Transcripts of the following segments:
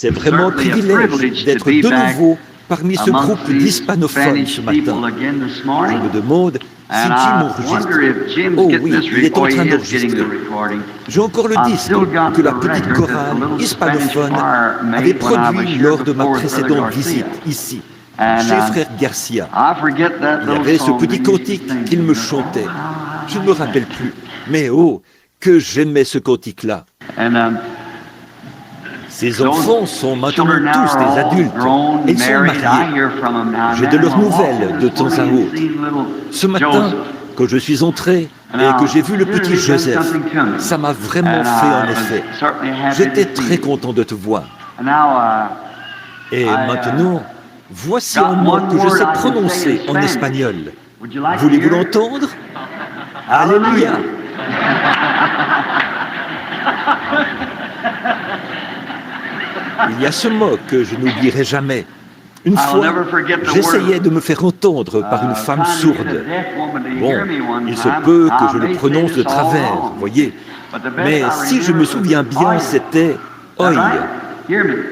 C'est vraiment un privilège d'être de nouveau parmi ce groupe d'hispanophones ce matin. Je me demande si Jim enregistre. Oh oui, il est en train d'enregistrer. J'ai encore le disque que la petite chorale hispanophone avait produit lors de ma précédente visite ici, chez Frère Garcia. Il y avait ce petit cantique qu'il me chantait. Je ne me rappelle plus, mais oh, que j'aimais ce cantique-là. Ces enfants sont maintenant tous des adultes et ils sont mariés. J'ai de leurs nouvelles de temps à autre. Ce matin, quand je suis entré et que j'ai vu le petit Joseph, ça m'a vraiment fait un effet. J'étais très content de te voir. Et maintenant, voici un mot que je sais prononcer en espagnol. Voulez-vous l'entendre? Alléluia! Il y a ce mot que je n'oublierai jamais. Une fois, j'essayais de me faire entendre par une femme sourde. Bon, il se peut que je le prononce de travers, voyez. Mais si je me souviens bien, c'était « Oi ».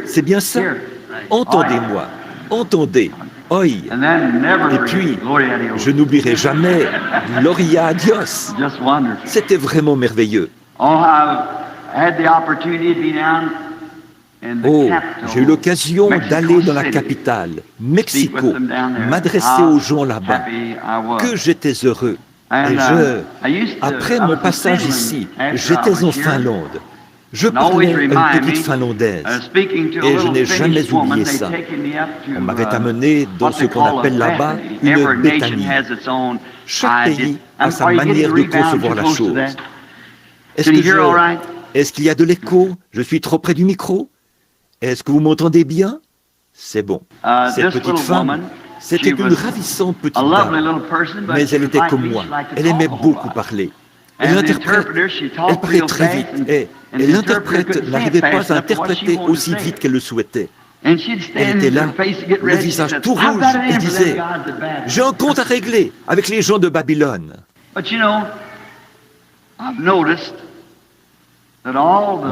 C'est bien ça? Entendez-moi, entendez, « Oi ». Et puis, je n'oublierai jamais « Gloria a Dios ». C'était vraiment merveilleux. Oh, j'ai eu l'occasion d'aller dans la capitale, Mexico, m'adresser aux gens là-bas. Que j'étais heureux. Et après mon passage ici, j'étais en Finlande. Je parlais à une petite Finlandaise et je n'ai jamais oublié ça. On m'avait amené dans ce qu'on appelle là-bas une Béthanie. Chaque pays a sa manière de concevoir la chose. Est-ce qu'il y a de l'écho? Je suis trop près du micro? Est-ce que vous m'entendez bien? C'est bon. Cette petite femme, c'était une ravissante petite dame, mais elle était comme moi. Elle aimait beaucoup parler. Et l'interprète, elle parlait très vite, et l'interprète n'arrivait pas à interpréter aussi vite qu'elle le souhaitait. Elle était là, le visage tout rouge, et disait « J'ai un compte à régler avec les gens de Babylone. »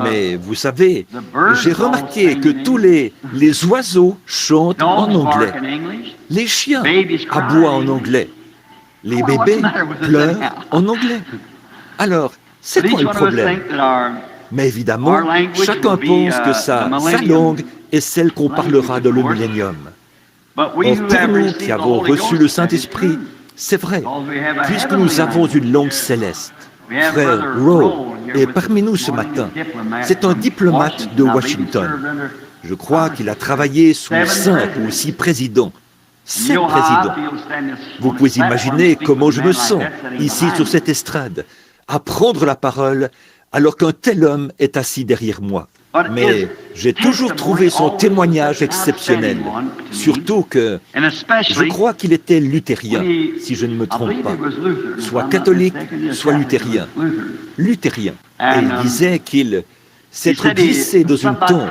Mais vous savez, j'ai remarqué que tous les oiseaux chantent en anglais. Les chiens aboient en anglais. Les bébés pleurent en anglais. Alors, c'est quoi le problème? Mais évidemment, chacun pense que sa langue est celle qu'on parlera dans le millénium. Or, pour nous qui avons reçu le Saint-Esprit, c'est vrai, puisque nous avons une langue céleste. Frère Rowe est parmi nous ce matin. C'est un diplomate de Washington. Je crois qu'il a travaillé sous 5 ou 6 présidents. 7 présidents. Vous pouvez imaginer comment je me sens ici sur cette estrade, à prendre la parole alors qu'un tel homme est assis derrière moi. Mais j'ai toujours trouvé son témoignage exceptionnel, surtout que je crois qu'il était luthérien, si je ne me trompe pas, soit catholique, soit luthérien. Luthérien. Et il disait qu'il s'être glissé dans une tente,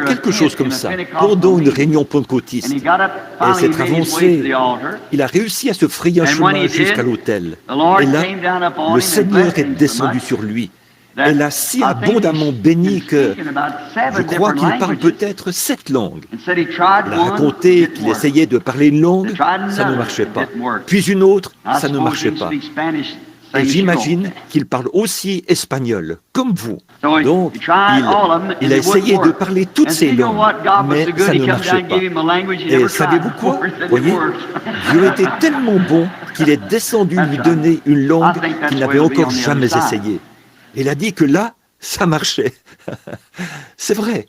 quelque chose comme ça, pendant une réunion pentecôtiste, et s'être avancé. Il a réussi à se frayer un chemin jusqu'à l'autel. Et là, le Seigneur est descendu sur lui. Elle a si abondamment béni que je crois qu'il parle peut-être 7 langues. Il a raconté qu'il essayait de parler une langue, ça ne marchait pas. Puis une autre, ça ne marchait pas. Et j'imagine qu'il parle aussi espagnol, comme vous. Donc, il a essayé de parler toutes ces langues, mais ça ne marchait pas. Et savez-vous quoi? Voyez, Dieu était tellement bon qu'il est descendu lui donner une langue qu'il n'avait encore jamais essayée. Il a dit que là, ça marchait. C'est vrai.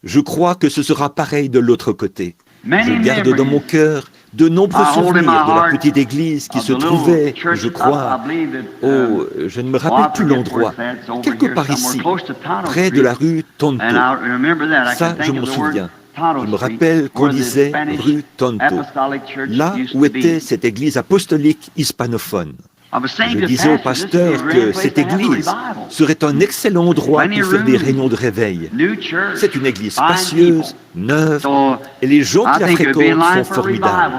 Je crois que ce sera pareil de l'autre côté. Je garde dans mon cœur de nombreux souvenirs de la petite église qui se trouvait, je crois, je ne me rappelle plus l'endroit, quelque part ici, près de la rue Tonto. Ça, je m'en souviens. Je me rappelle qu'on disait rue Tonto, là où était cette église apostolique hispanophone. Je disais au pasteur que cette église serait un excellent endroit pour faire des réunions de réveil. C'est une église spacieuse, neuve, et les gens qui la fréquentent sont formidables.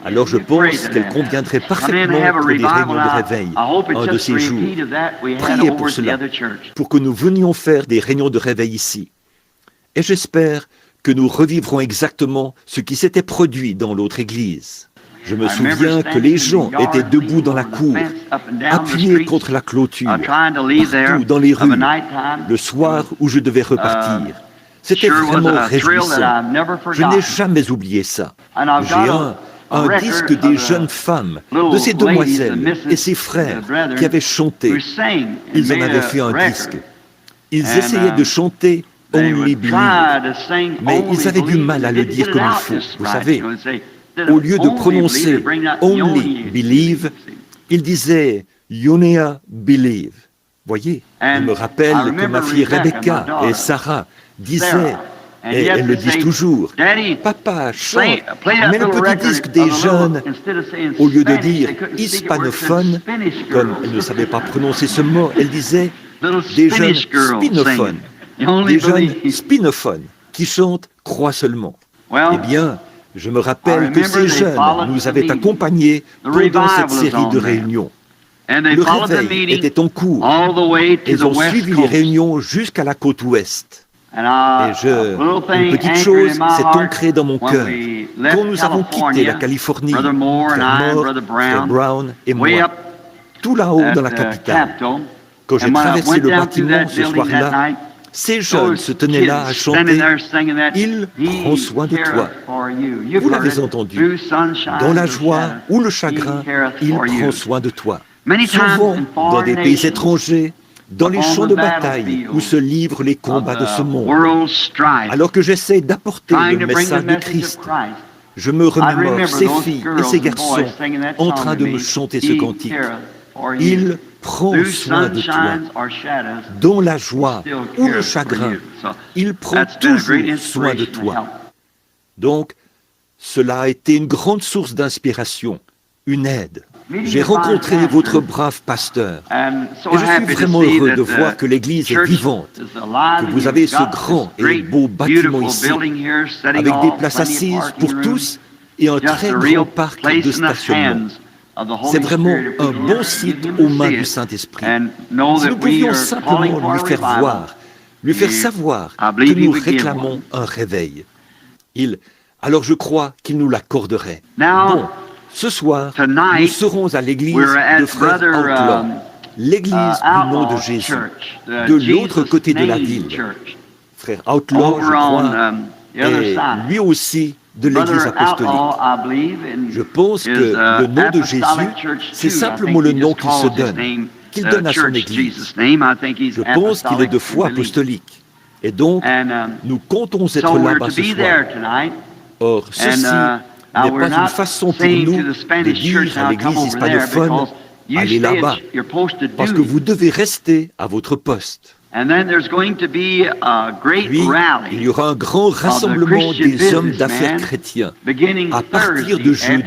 Alors je pense qu'elle conviendrait parfaitement pour des réunions de réveil, un de ces jours. Priez pour cela, pour que nous venions faire des réunions de réveil ici. Et j'espère que nous revivrons exactement ce qui s'était produit dans l'autre église. Je me souviens que les gens étaient debout dans la cour, appuyés contre la clôture, partout dans les rues, le soir où je devais repartir. C'était vraiment réjouissant. Je n'ai jamais oublié ça. J'ai un disque des jeunes femmes, de ces demoiselles et ses frères qui avaient chanté. Ils en avaient fait un disque. Ils essayaient de chanter « Only Believe », mais ils avaient du mal à le dire comme il faut, vous savez. Au lieu de prononcer « Only Believe », ils disaient « Yonea Believe ». Voyez, je me rappelle que ma fille Rebecca et Sarah disaient, et elles le disent toujours, « Papa, chante, mets le petit disque des jeunes », au lieu de dire « hispanophone », comme elles ne savaient pas prononcer ce mot, elles disaient « des jeunes spinophones ». Des jeunes spinophones qui chantent « Crois seulement ». Eh bien, je me rappelle que ces jeunes nous avaient accompagnés pendant cette série de réunions. Le réveil était en cours. Ils ont suivi les réunions jusqu'à la côte ouest. Et une petite chose s'est ancrée dans mon cœur. Quand nous avons quitté la Californie, Frère Moore, Frère Brown et moi, tout là-haut dans la capitale, quand j'ai traversé le bâtiment ce soir-là, ces jeunes se tenaient là à chanter « Il prend soin de toi ». Vous l'avez entendu. Dans la joie ou le chagrin, il prend soin de toi. Souvent, dans des pays étrangers, dans les champs de bataille où se livrent les combats de ce monde, alors que j'essaie d'apporter le message de Christ, je me remémore ces filles et ces garçons en train de me chanter ce cantique. Il prend soin de toi. Dans la joie ou le chagrin, il prend toujours soin de toi. Donc, cela a été une grande source d'inspiration, une aide. J'ai rencontré votre brave pasteur et je suis vraiment heureux de voir que l'Église est vivante, que vous avez ce grand et beau bâtiment ici, avec des places assises pour tous et un très grand parc de stationnement. C'est vraiment un bon site aux mains du Saint-Esprit. Si nous pouvions simplement lui faire voir, lui faire savoir que nous réclamons un réveil, alors je crois qu'il nous l'accorderait. Bon, ce soir, nous serons à l'église de Frère Outlaw, l'église du nom de Jésus, de l'autre côté de la ville. Frère Outlaw, je crois, est lui aussi de l'église apostolique. Je pense que le nom de Jésus, c'est simplement le nom qu'il donne à son église. Je pense qu'il est de foi apostolique. Et donc, nous comptons être là-bas ce soir. Or, ceci n'est pas une façon pour nous de dire à l'église hispanophone, allez là-bas, parce que vous devez rester à votre poste. Puis, il y aura un grand rassemblement des hommes d'affaires chrétiens à partir de jeudi,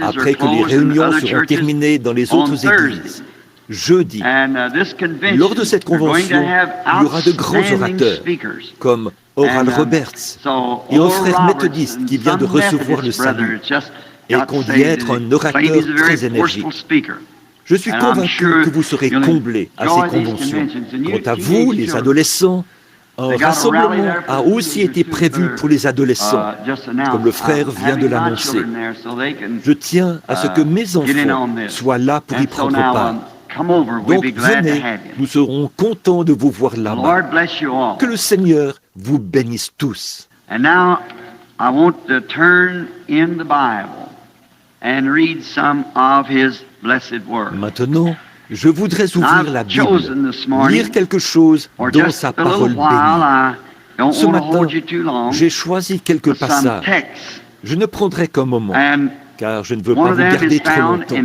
après que les réunions seront terminées dans les autres églises. Jeudi, lors de cette convention, il y aura de grands orateurs, comme Oral Roberts et un frère méthodiste qui vient de recevoir le salut et qu'on dit être un orateur très énergique. Je suis convaincu que vous serez comblés à ces conventions. Quant à vous, les adolescents, un rassemblement a aussi été prévu pour les adolescents, comme le frère vient de l'annoncer. Je tiens à ce que mes enfants soient là pour y prendre part. Donc venez, nous serons contents de vous voir là-bas. Que le Seigneur vous bénisse tous. And now, I want to turn in the Bible and read some of His blessed word. Maintenant, je voudrais ouvrir la Bible, lire quelque chose dans sa parole bénie. Ce matin, j'ai choisi quelques passages. Je ne prendrai qu'un moment, car je ne veux pas vous garder trop longtemps.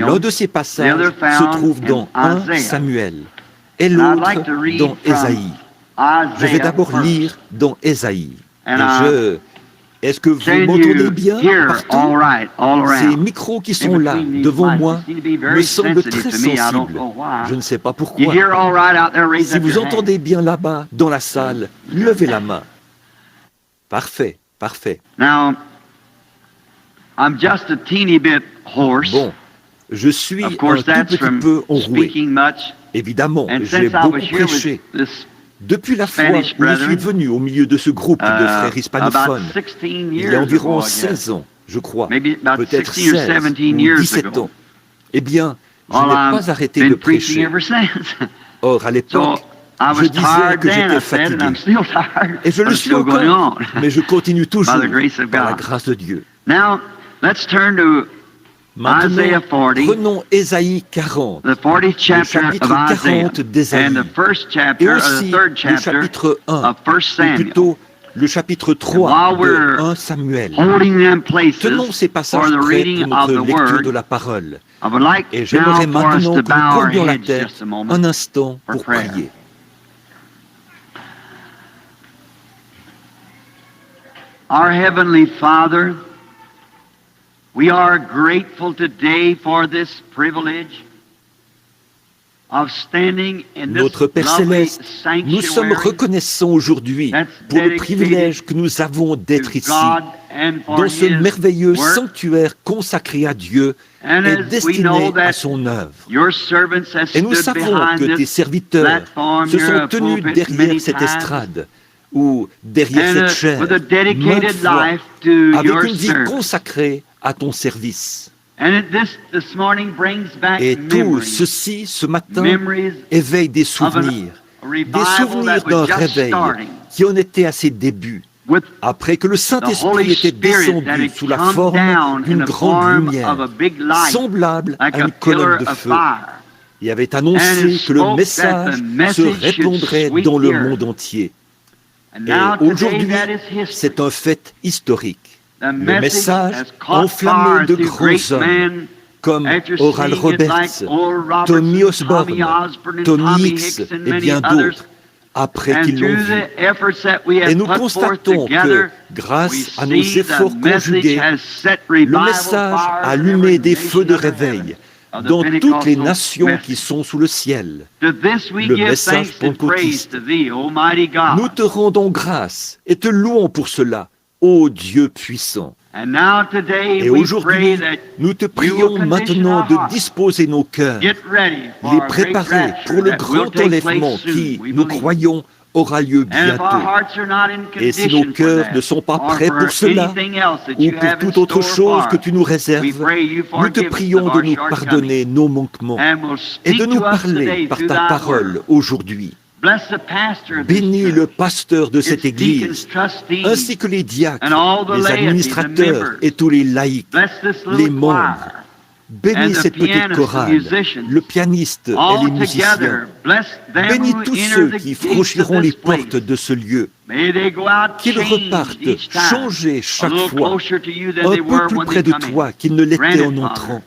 L'un de ces passages se trouve dans 1 Samuel et l'autre dans Ésaïe. Je vais d'abord lire dans Ésaïe. Est-ce que vous m'entendez bien partout? Ces micros qui sont là, devant moi, me semblent très sensibles. Je ne sais pas pourquoi. Si vous entendez bien là-bas, dans la salle, levez la main. Parfait, parfait. Bon, je suis un tout petit peu enroué. Évidemment, j'ai beaucoup prêché. Depuis la fois Spanish où je suis brethren, venu au milieu de ce groupe de frères hispanophones, about 16 il y years a environ ago, I guess. 16 ans, je crois, Maybe about peut-être 16 or 16 17 ou years 17 ago. ans, eh bien, je Well, n'ai pas I've arrêté de been preaching prêcher. ever since. Or, à l'époque, So I je was disais tired que then, j'étais I said, and fatigué. I'm still tired, Et je but le it's suis still going encore, on. mais je continue toujours By the grace of par la God. grâce de Dieu. Now, let's turn to Maintenant, Isaiah 40, prenons Ésaïe 40, the 40th chapter of chapitre Isaiah, 40 d'Ésaïe, and the first et chapter, or the aussi third le chapter chapitre 1, of 1 ou Samuel. plutôt le chapitre 3 while de we're 1 Samuel. Holding them places Tenons ces for passages the prêts reading pour of notre the lecture Word, de la parole. I would like Et now j'aimerais for us maintenant to que bow nous our tournions la heads tête just a moment un instant for pour prayer. prier. Our Heavenly Father, we are grateful today for this privilege of standing in this Notre Père lovely Céleste, nous sommes sanctuary reconnaissants aujourd'hui that's pour le dedicated privilège que nous avons to d'être ici, God and for dans ce His merveilleux work. sanctuaire consacré à Dieu And et as we know destiné à that son œuvre. your servants have Et nous stood savons behind que tes this serviteurs platform se here, sont a tenus pulpit, derrière many cette times, estrade ou derrière and cette chaire, with a maintes dedicated fois, life to avec your une vie service. consacrée à ton service. And this morning brings back Et tout memories, ceci, ce matin, memories éveille des of souvenirs, a des revival souvenirs that d'un was just réveil starting qui en était à ses débuts, with après que le the Saint-Esprit Holy était Spirit that descendu had sous la come forme down in d'une the grande form lumière, of a big light, semblable like à a une colonne pillar de of feu, fire. et avait And annoncé it que le spoke that message the se message should répandrait sweep dans the le earth. monde entier. And Et now today aujourd'hui, that is history. c'est un fait historique. The Le message message has caught enflammé fire de through grands great hommes, men comme after Oral seeing it like Roberts, Oral Robertson, Tommy Osborne, Tommy Osborne, and Tommy Tommy Hicks Hicks, and et many bien others. d'autres, après And qu'ils l'ont through vu. the efforts that we Et have nous put forth constatons que, together, we grâce à nos see efforts the message conjugués, has set le revival message fires a in allumé every des feux de nation under réveil heaven of the dans toutes les Pentecostal nations qui message. sont sous le ciel. To this we Le give message thanks and praise pentecôtiste. to thee, Almighty Nous God. te rendons grâce et te louons pour cela, ô Dieu puissant. And now today Et we pray aujourd'hui, that nous te you prions will condition maintenant our de hearts, disposer nos cœurs, get ready for les a great préparer rapture pour le that will grand take enlèvement place qui, soon, we nous believe. croyons, aura lieu And if our bientôt. hearts are not in Et si nos condition for cœurs that, ne sont pas or prêts for pour cela, anything else that ou you pour have in toute autre store chose for que us, tu nous we réserves, pray you nous te forgive us of prions de our nous shortcomings. pardonner nos manquements And will et de speak nous to us parler today par through ta thy parole word. aujourd'hui. Bless the pastor of this Bénis church, le pasteur de cette its deacons, église, trustees, ainsi que les diacres, and all the les laity, the administrateurs members. et tous les laïcs, Bless this les little membres. choir, Bénis and the cette petite pianists, the chorale, musicians. le pianiste et all les musiciens. together. Bless them Bénis who tous enter ceux the qui gates of franchiront les this place. portes de ce lieu, May they go out qu'ils changed repartent each time, changés a chaque little fois, closer to you than un they peu were plus when près they de come toi in. qu'ils ne l'étaient Grant en it, entrant. Father.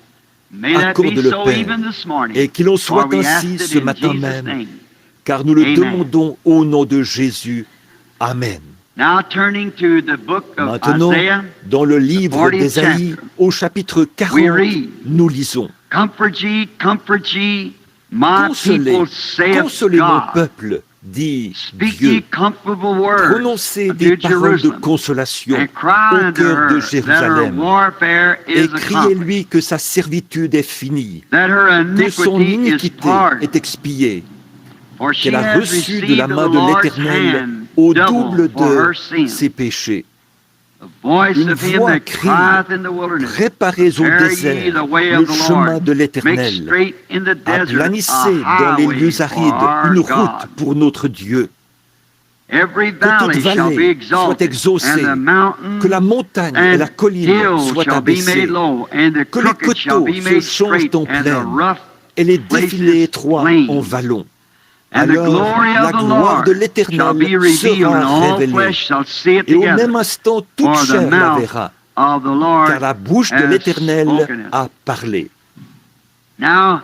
May that be Accorde-le, so Père, even this morning, et qu'il en for soit we ainsi ask it ce in matin Jesus' même, name. car nous le Amen. demandons au nom de Jésus. Amen. Now turning to the book of Maintenant, Isaiah, dans le livre 40th d'Ésaïe, chapter, au chapitre 40, we read, nous lisons: comfort ye, my Consolez, people, saith consolez mon God. peuple, dit Speak Dieu. ye comfortable words Prononcez unto des paroles de Jerusalem, consolation and cry au unto cœur de her that her Jérusalem, warfare et is accomplished, criez-lui que sa servitude est finie, that her que son iniquity is iniquité pardoned. est expiée, For she qu'elle a has reçu de received la of main the de Lord's l'Éternel hand au double double for her de sin. ses péchés. The voice Une of him voix that crie, crieth in the wilderness, préparez au prepare ye désert the way le of the chemin Lord, de make l'Éternel, straight in the desert aplanissez a dans les highway lieux for arides our une route God. pour notre Dieu. Every Que toute valley shall be vallée soit exalted, exaucée, and the mountains que la montagne et la and colline hills soient shall be abaissées, made low, and the que les crooked shall coteaux be se made changent straight, en and the plaine, rough et les places défilés étroits plain. en vallons. And the Alors glory la of the gloire de Lord shall be l'Éternel revealed, and sera all révélée, flesh shall see it et au together. même instant toute For the chair la mouth verra, of the Lord car la bouche de has l'Éternel spoken it. a parlé. Now,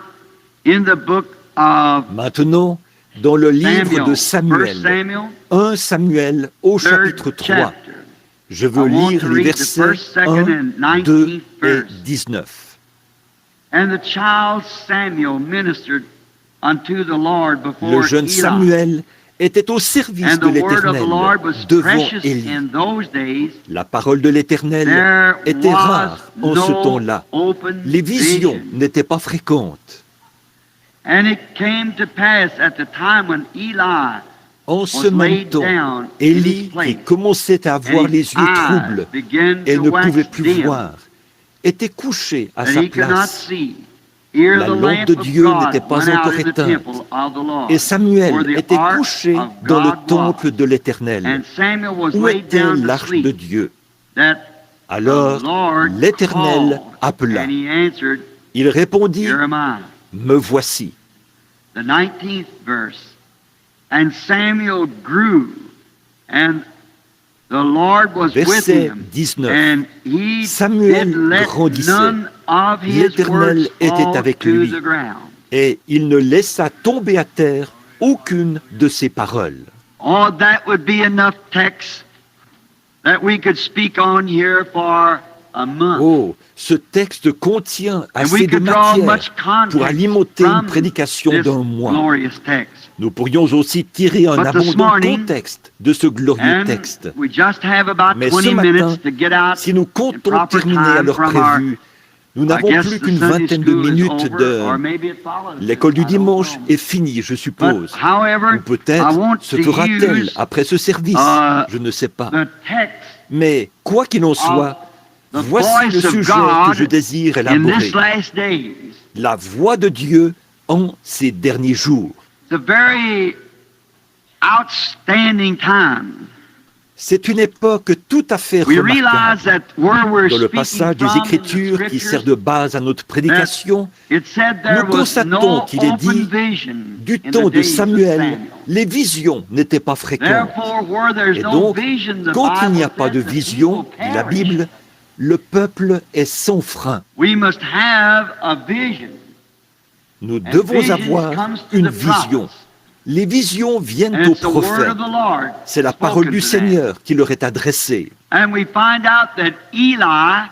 in the book of Maintenant, dans le livre de Samuel, 1 Samuel, Samuel, 1 Samuel au chapitre third 3, chapter, je veux I want lire to les read the versets first, second, 1, and 2 19th et verse. 19. And the child Samuel ministered unto the Lord Le before jeune Eli. Samuel était au service And de the word of the l'Éternel Lord was devant precious Élie. in those days. La parole de l'Éternel There était was rare en ce no temps-là. open Les visions vision. n'étaient pas fréquentes. And it came to pass at the time when Eli En ce même temps, Élie, qui commençait à avoir les yeux troubles et ne pouvait plus voir, était couché à sa place. La lampe de Dieu n'était pas encore éteinte, et Samuel était couché dans le temple de l'Éternel. Où était l'arche de Dieu? Alors l'Éternel appela. Il répondit, « Me voici. » The 19th verse. And Samuel grew, and the Lord was with Verset him, 19. and he Samuel did let grandissait. none of his L'Éternel words était fall avec to lui. the ground. Et il ne laissa tomber à terre aucune de ses paroles. Oh, that would be enough text that we could speak on here for a month. Oh, ce texte contient And assez we de could draw much matière pour context alimenter une from prédication this d'un mois. glorious text. Nous pourrions aussi tirer un But this abondant morning, contexte de ce glorieux And texte. we just have about Mais 20 ce matin, minutes to get out si nous in comptons proper terminer à time l'heure from our prévue, nous I n'avons guess plus the qu'une Sunday vingtaine de school is minutes over, or de... maybe it follows it. L'école du I don't dimanche know. est finie, je suppose. But, however, Ou peut-être I want se to fera-t-elle use, après ce service, je ne sais pas. the text Mais quoi qu'il en soit, the voici le voice of sujet God que je désire in élaborer. this last days. La voix de Dieu en ces derniers jours. It's a very outstanding time. C'est une époque tout à fait We realize remarquable. that where we're Dans le speaking passage des from in the Écritures qui sert scriptures, de base à notre prédication, it said there nous was constatons no qu'il est dit, open vision du in temps the de days of Samuel, Samuel. les visions n'étaient pas fréquentes. Therefore, where there's Et no donc, vision, the quand il n'y a Bible pas de says the vision, people dit la perish. Bible, le peuple est sans frein. We must have a vision. Nous devons avoir une vision. Les visions viennent And aux it's the word prophètes. of the Lord C'est la parole spoken du to them. Seigneur qui leur est adressée. And we find out that Eli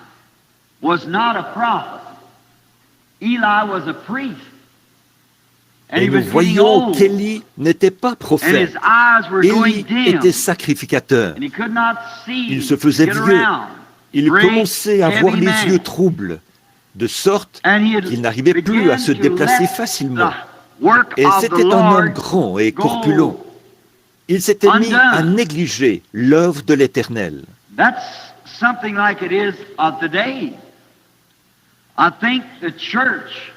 was not a prophet. Eli was a priest. And Et he nous was getting voyons old. qu'Élie n'était pas And prophète. his eyes were going Élie dim. était sacrificateur. And he could not see. Il se faisait get vieux. around. Il Great, commençait à avoir heavy les man. yeux troubles, de sorte And he had qu'il n'arrivait plus began à se to déplacer let facilement. the work Et of the c'était un Lord homme grand et go corpulent. Il s'était mis undone. à négliger l'œuvre de l'Éternel. That's something like it is of today. I think the church,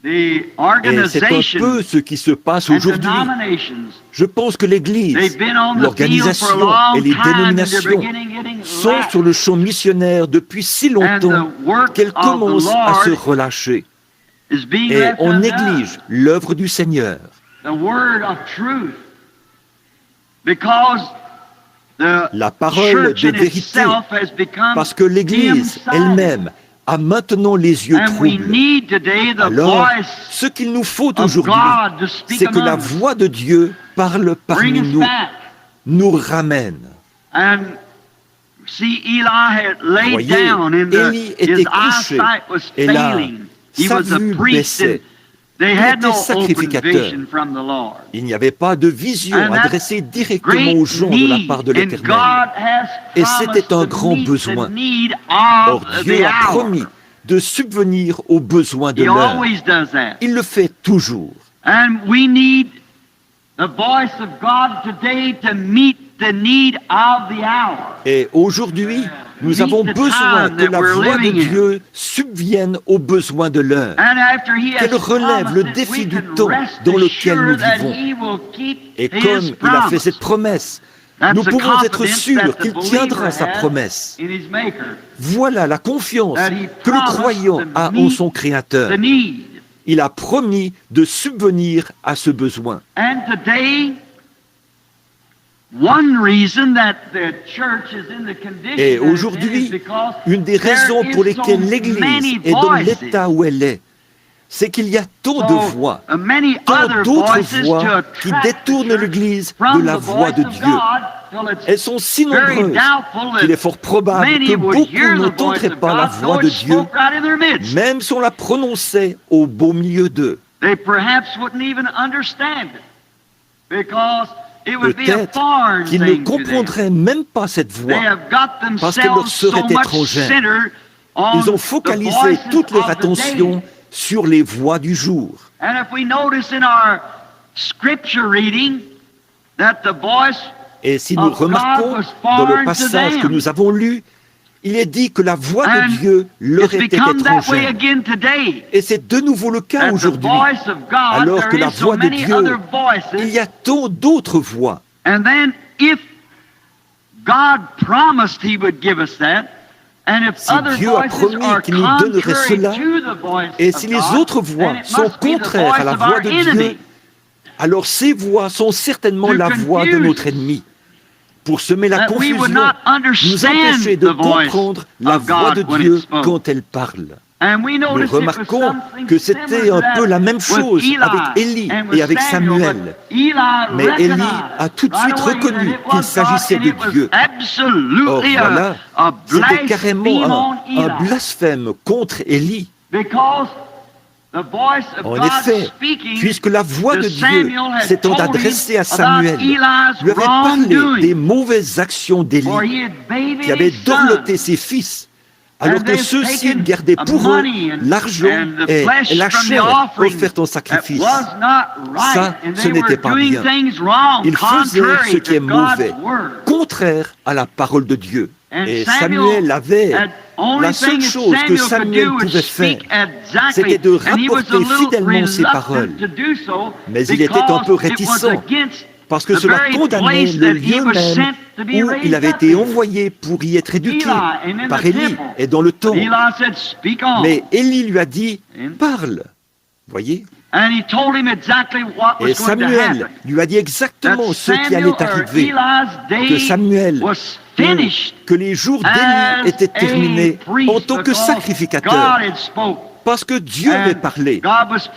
the Et c'est un organization, peu ce qui se passe and aujourd'hui. denominations, Je pense que l'Église, they've been on the field for a l'organisation long et les time, and they're dénominations beginning getting sont lax. sur le champ missionnaire depuis si And longtemps the work qu'elles of the commencent à se Lord relâcher. is being Et left on undone. néglige l'œuvre du Seigneur. The word of truth, because the La parole church de in vérité, itself has become parce que l'Église dim-sighted. elle-même a maintenant les yeux And we troubles. need today the Alors, voice ce qu'il nous faut of aujourd'hui, God to speak c'est que la among us. voix de Dieu parle parmi Bring us nous, back. nous ramène. And see, Eli had laid Voyez, down and Élie était his couché, eyesight was et là, failing. He sa was a vue priest baissait. and they Il had était no open sacrificateur. vision from the Lord. Il n'y avait pas de vision And that's adressée directement great aux gens de la need, part de and l'Éternel. God has Et promised c'était un to grand meet besoin. the need of Or Dieu the a hour. promis de subvenir aux besoins de He l'heure. always does that. Il le fait toujours. And we need the voice of God today to meet the need of the hour. Et aujourd'hui, nous avons besoin que la voix de Dieu subvienne aux besoins de l'heure. And after he has Qu'elle relève le promised it, défi we du can temps rest dans lequel nous assured that vivons. he will keep Et his comme il a fait promise. cette promesse, That's nous the pouvons être confidence sûrs that the qu'il believer tiendra sa has promesse. in his maker, Voilà la confiance that he que le promised croyant to a en meet son Créateur. the need. Il a promis de subvenir à ce besoin. And today, one reason that the church is in the condition Et that it's in aujourd'hui, is because une des raisons there pour is lesquelles so l'Église many est dans voices. l'état où elle est, c'est qu'il y a tant de So, voix, many tant other d'autres voices to voix attract qui the détournent church l'Église from de la the voix de voice of Dieu. God, till it's Elles sont si very nombreuses doubtful qu'il that est fort probable many que would beaucoup hear the voice n'entendraient of pas la God, voix though de it Dieu, spoke right in their midst. même si on la prononçait au beau milieu d'eux. They perhaps wouldn't even understand it, because it would be a Peut-être foreign qu'ils ne thing to them. comprendraient même pas cette They voix. have got parce qu'elle leur themselves serait so much étrangère. centered on Ils ont the focalisé voices toute leur of the attention day. sur les voix du jour. And if we notice in our scripture reading, Et si nous remarquons dans le passage que nous avons lu, il est dit que la voix de Dieu leur était étrangère. Et c'est de nouveau le cas aujourd'hui. Alors que la voix de Dieu, il y a tant d'autres voix. Si Dieu a promis qu'il nous donnerait cela, et si les autres voix sont contraires à la voix de Dieu, alors ces voix sont certainement la voix de notre ennemi, pour semer la confusion, nous empêcher de comprendre la voix de Dieu quand elle parle. Nous remarquons que c'était un peu la même chose avec Élie et avec Samuel. Mais Élie a tout de suite reconnu qu'il s'agissait de Dieu. Or voilà, c'était carrément un blasphème contre Élie. En effet, puisque la voix de Dieu s'étant adressée à Samuel, lui avait parlé des mauvaises actions d'Élie, qui avait dorloté ses fils, alors que ceux-ci gardaient pour eux l'argent et la chair offerte en sacrifice. Ça, ce n'était pas bien. Ils faisaient ce qui est mauvais, contraire à la parole de Dieu. Et Samuel avait la seule chose que Samuel pouvait faire, c'était de rapporter fidèlement ses paroles. Mais il était un peu réticent, parce que cela condamnait le lieu même où il avait été envoyé pour y être éduqué par Élie et dans le temple. Mais Élie lui a dit, parle, voyez. Et Samuel lui a dit exactement ce qui allait arriver, que Samuel, que les jours d'Élie étaient terminés en tant que sacrificateur, parce que Dieu avait parlé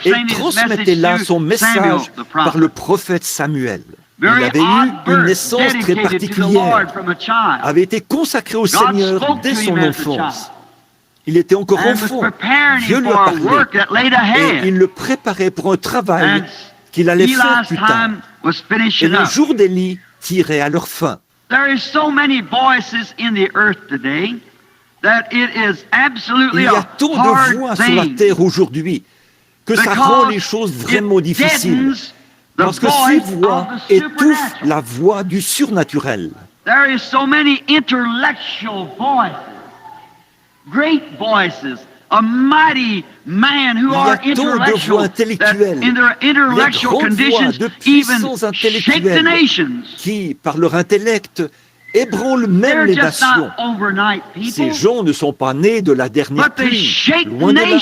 et transmettait là son message par le prophète Samuel. Il avait eu une naissance très particulière, avait été consacré au Seigneur dès son enfance. Il était encore enfant, Dieu lui a parlé, et il le préparait pour un travail qu'il allait faire plus tard. Et les jours d'Élie tiraient à leur fin. Il y a tant de voix sur la terre aujourd'hui que ça rend les choses vraiment difficiles. Parce que ces voix étouffent la voix du surnaturel. Il y a tant de voix intellectuelles, les grandes voix de puissants intellectuels qui, par leur intellect, ébranlent même les nations. Ces gens ne sont pas nés de la dernière pluie, loin de là.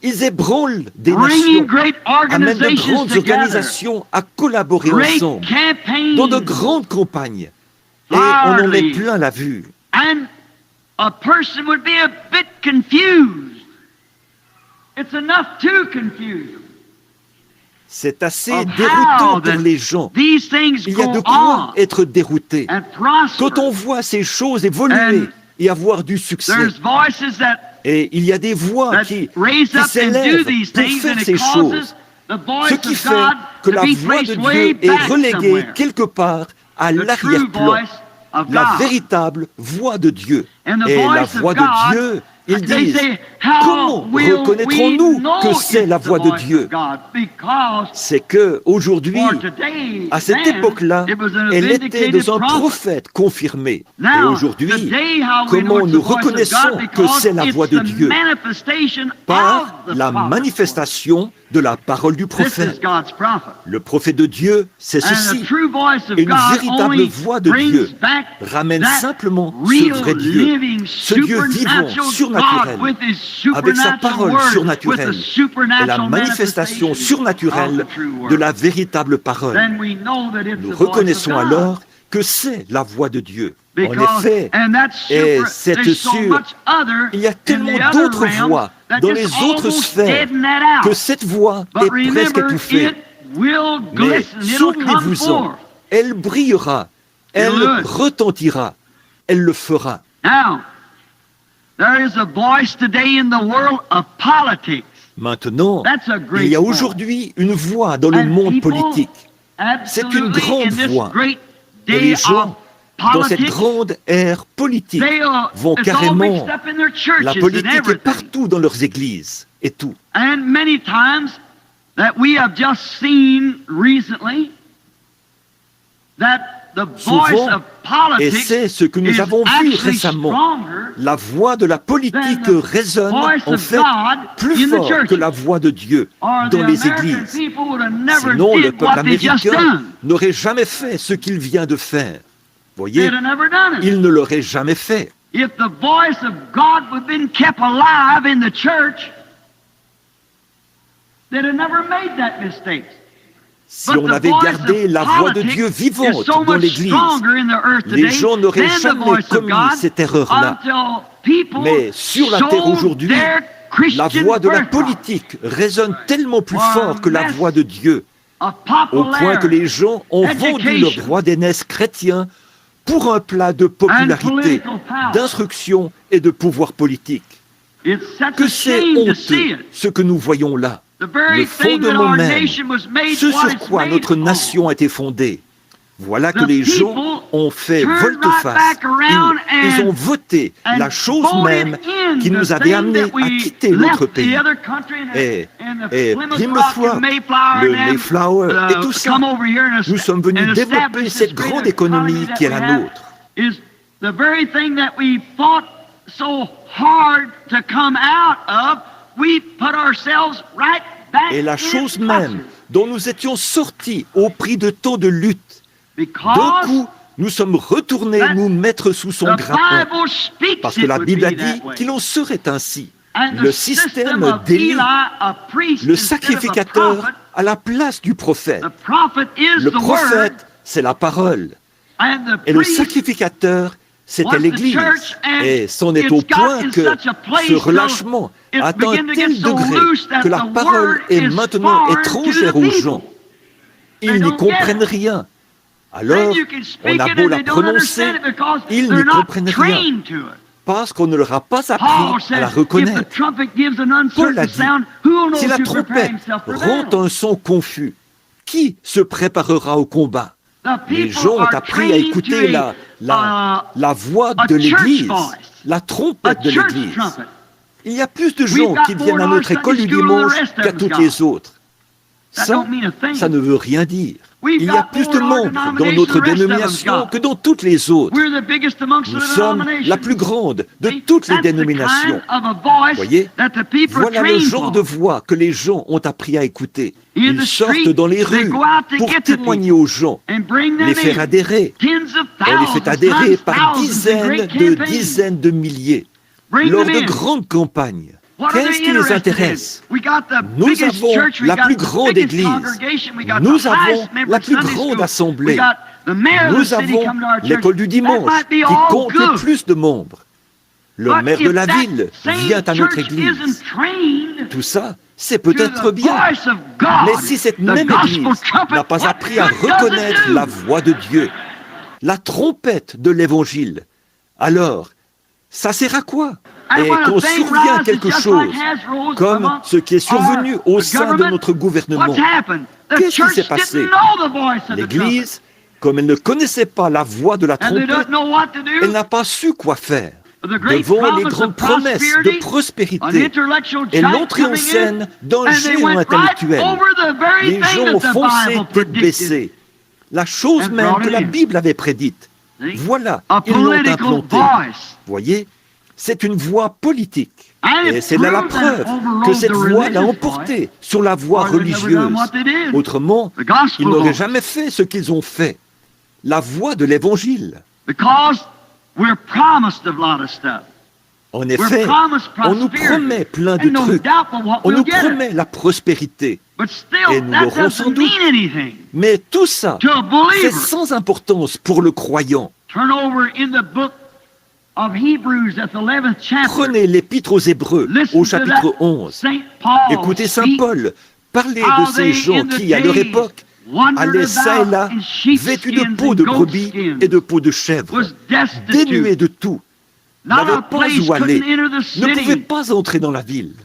Ils ébranlent des nations, amènent de grandes organisations à collaborer ensemble dans de grandes campagnes. Et on en met plein la vue. C'est assez déroutant pour les gens. Il y a de quoi être dérouté. Quand on voit ces choses évoluer et avoir du succès. Et il y a des voix qui s'élèvent pour faire ces choses. Ce qui fait que la voix de Dieu est reléguée quelque part à l'arrière-plan. La véritable voix de Dieu. Et la voix de Dieu, ils disent, comment reconnaîtrons-nous que c'est la voix de Dieu? C'est que aujourd'hui, à cette époque-là, elle était de un prophète confirmé. Et aujourd'hui, comment nous reconnaissons que c'est la voix de Dieu? Par la manifestation de la parole du prophète. Le prophète de Dieu, c'est ceci. Une véritable voix de Dieu ramène simplement ce vrai Dieu, ce Dieu vivant, surnaturel, avec sa parole surnaturelle et la manifestation surnaturelle de la véritable parole. Nous reconnaissons alors que c'est la voix de Dieu. En effet, et c'est sûr, il y a tellement d'autres voix dans les autres sphères que cette voix est presque étouffée. Mais souvenez-vous-en, elle brillera, elle retentira, elle le fera. Maintenant, il y a aujourd'hui une voix dans le monde politique. C'est une grande voix. Et les gens, dans cette grande ère politique, vont carrément... La politique est partout dans leurs églises et tout. Souvent, et c'est ce que nous avons vu récemment, la voix de la politique résonne en fait plus fort que la voix de Dieu dans les églises. Sinon, le peuple américain n'aurait jamais fait ce qu'il vient de faire. Voyez, il ne l'aurait jamais fait. If the voice of God had been kept alive in the church, they'd have never made that mistake. Si on avait gardé la voix de Dieu vivante dans l'Église, les gens n'auraient jamais commis cette erreur-là. Mais sur la terre aujourd'hui, la voix de la politique résonne tellement plus fort que la voix de Dieu, au point que les gens ont vendu leur droit d'aînesse chrétien pour un plat de popularité, d'instruction et de pouvoir politique. Que c'est honteux ce que nous voyons là. Le fondement même, ce sur quoi notre nation a été fondée. Voilà que les gens ont fait volte-face. Ils ont voté la chose même qui nous avait amenés à quitter notre pays. Et Plymouth Rock, le Mayflower et tout ça, nous sommes venus développer cette grande économie qui est la nôtre. Et la chose même dont nous étions sortis au prix de tant de luttes, d'un coup, nous sommes retournés nous mettre sous son grappin. Parce que la Bible a dit qu'il en serait ainsi. Le système d'Élie, le sacrificateur à la place du prophète. Le prophète, c'est la parole. Et le sacrificateur, c'était l'Église. Et c'en est au point que ce relâchement atteint un tel degré que la parole est maintenant étrangère aux gens. Ils n'y comprennent rien. Alors, on a beau la prononcer, ils n'y comprennent rien. Parce qu'on ne leur a pas appris à la reconnaître. Paul a dit, si la trompette rend un son confus, qui se préparera au combat? Les gens ont appris à écouter la voix de l'Église, la trompette de l'Église. Il y a plus de gens qui viennent à notre école du dimanche qu'à toutes les autres. Ça ne veut rien dire. Il y a plus de membres dans notre dénomination que dans toutes les autres. Nous sommes la plus grande de toutes les dénominations. Voyez, voilà le genre de voix que les gens ont appris à écouter. Ils sortent dans les rues pour témoigner aux gens, les faire adhérer. On les fait adhérer par dizaines de milliers lors de grandes campagnes. Qu'est-ce qui les intéresse? Nous avons la plus grande église. Nous avons la plus grande assemblée. Nous avons l'école du dimanche qui compte le plus de membres. Le maire de la ville vient à notre église. Tout ça, c'est peut-être bien. Mais si cette même église n'a pas appris à reconnaître la voix de Dieu, la trompette de l'évangile, alors, ça sert à quoi? Et quand survient quelque chose, comme ce qui est survenu au sein de notre gouvernement, qu'est-ce qui s'est passé? L'Église, comme elle ne connaissait pas la voix de la trompette, elle n'a pas su quoi faire. Devant les grandes promesses de prospérité et l'entrée en scène d'un géant intellectuel, les gens ont foncé tête baissée. La chose même que la Bible avait prédite, voilà, ils l'ont implantée. Voyez? C'est une voix politique. Et c'est là la preuve que cette voix l'a emporté sur la voie religieuse. Autrement, ils n'auraient jamais fait ce qu'ils ont fait. La voix de l'Évangile. En effet, on nous promet plein de trucs. On nous promet la prospérité. Et nous l'aurons sans doute. Mais tout ça, c'est sans importance pour le croyant. Prenez l'Épître aux Hébreux, au chapitre 11. Écoutez Saint Paul parler de ces gens qui, à leur époque, allaient çà et là, vêtus de peau de brebis et de peau de chèvre, dénués de tout, n'avaient pas où aller, ne pouvaient pas entrer dans la ville.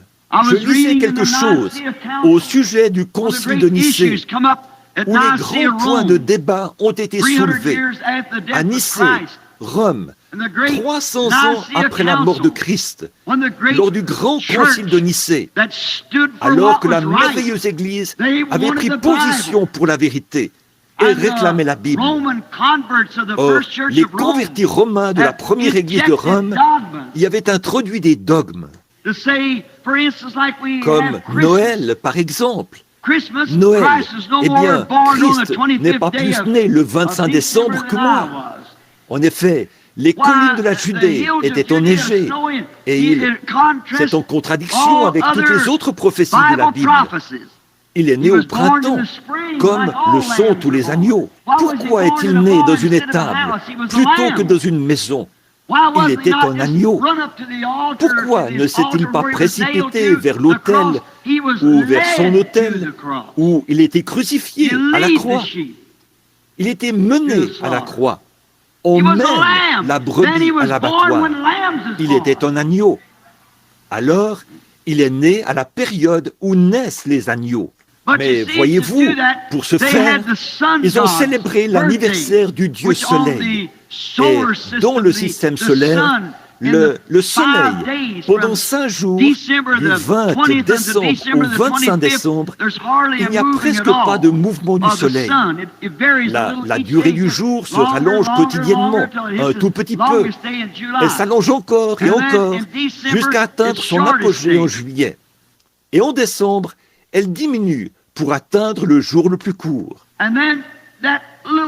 Je lisais quelque chose au sujet du concile de Nicée, où les grands points de débat ont été soulevés. À Nicée, Rome, 300 ans après la mort de Christ, lors du grand concile de Nicée, alors que la merveilleuse Église avait pris position pour la vérité et réclamaient la Bible. Or, les convertis romains de la première église de Rome y avaient introduit des dogmes, comme Noël, par exemple. Noël, eh bien, Christ n'est pas plus né le 25 décembre que moi. En effet, les collines de la Judée étaient enneigées, et c'est en contradiction avec toutes les autres prophéties de la Bible. Il est né au printemps, comme le sont tous les agneaux. Pourquoi est-il né dans une étable plutôt que dans une maison? Il était un agneau. Pourquoi ne s'est-il pas précipité vers l'autel ou vers son autel où il était crucifié à la croix? Il était mené à la croix. On mène la brebis à l'abattoir. Il était un agneau. Alors, il est né à la période où naissent les agneaux. Mais voyez-vous, pour ce faire, ils ont célébré l'anniversaire du dieu Soleil. Et dans le système solaire, le Soleil, pendant 5 jours, du 20 décembre au 25 décembre, il n'y a presque pas de mouvement du Soleil. La durée du jour se rallonge quotidiennement, un tout petit peu. Elle s'allonge encore et encore, jusqu'à atteindre son apogée en juillet. Et en décembre, elle diminue pour atteindre le jour le plus court.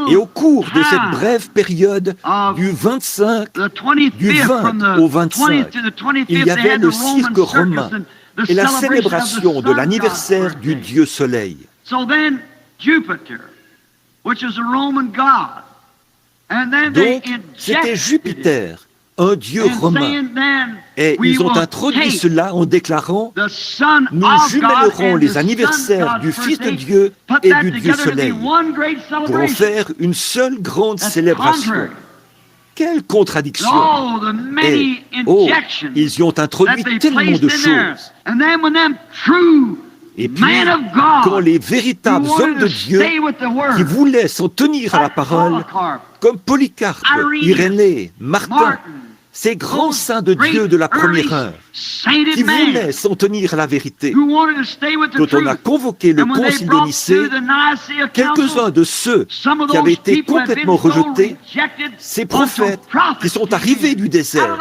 Et au cours de cette brève période du 20 au 25, il y avait le cirque romain et la célébration de l'anniversaire du dieu Soleil. Donc, c'était Jupiter, un dieu romain. Et ils ont introduit cela en déclarant « Nous jumellerons les anniversaires du Fils de Dieu et du Dieu Soleil pour en faire une seule grande célébration. » Quelle contradiction! Et, ils y ont introduit tellement de choses. Et puis, quand les véritables hommes de Dieu qui voulaient s'en tenir à la parole, comme Polycarpe, Irénée, Martin, ces grands saints de Dieu de la première heure, qui voulaient s'en tenir à la vérité. Quand on a convoqué le concile de Nicée, quelques-uns de ceux qui avaient été complètement rejetés, ces prophètes qui sont arrivés du désert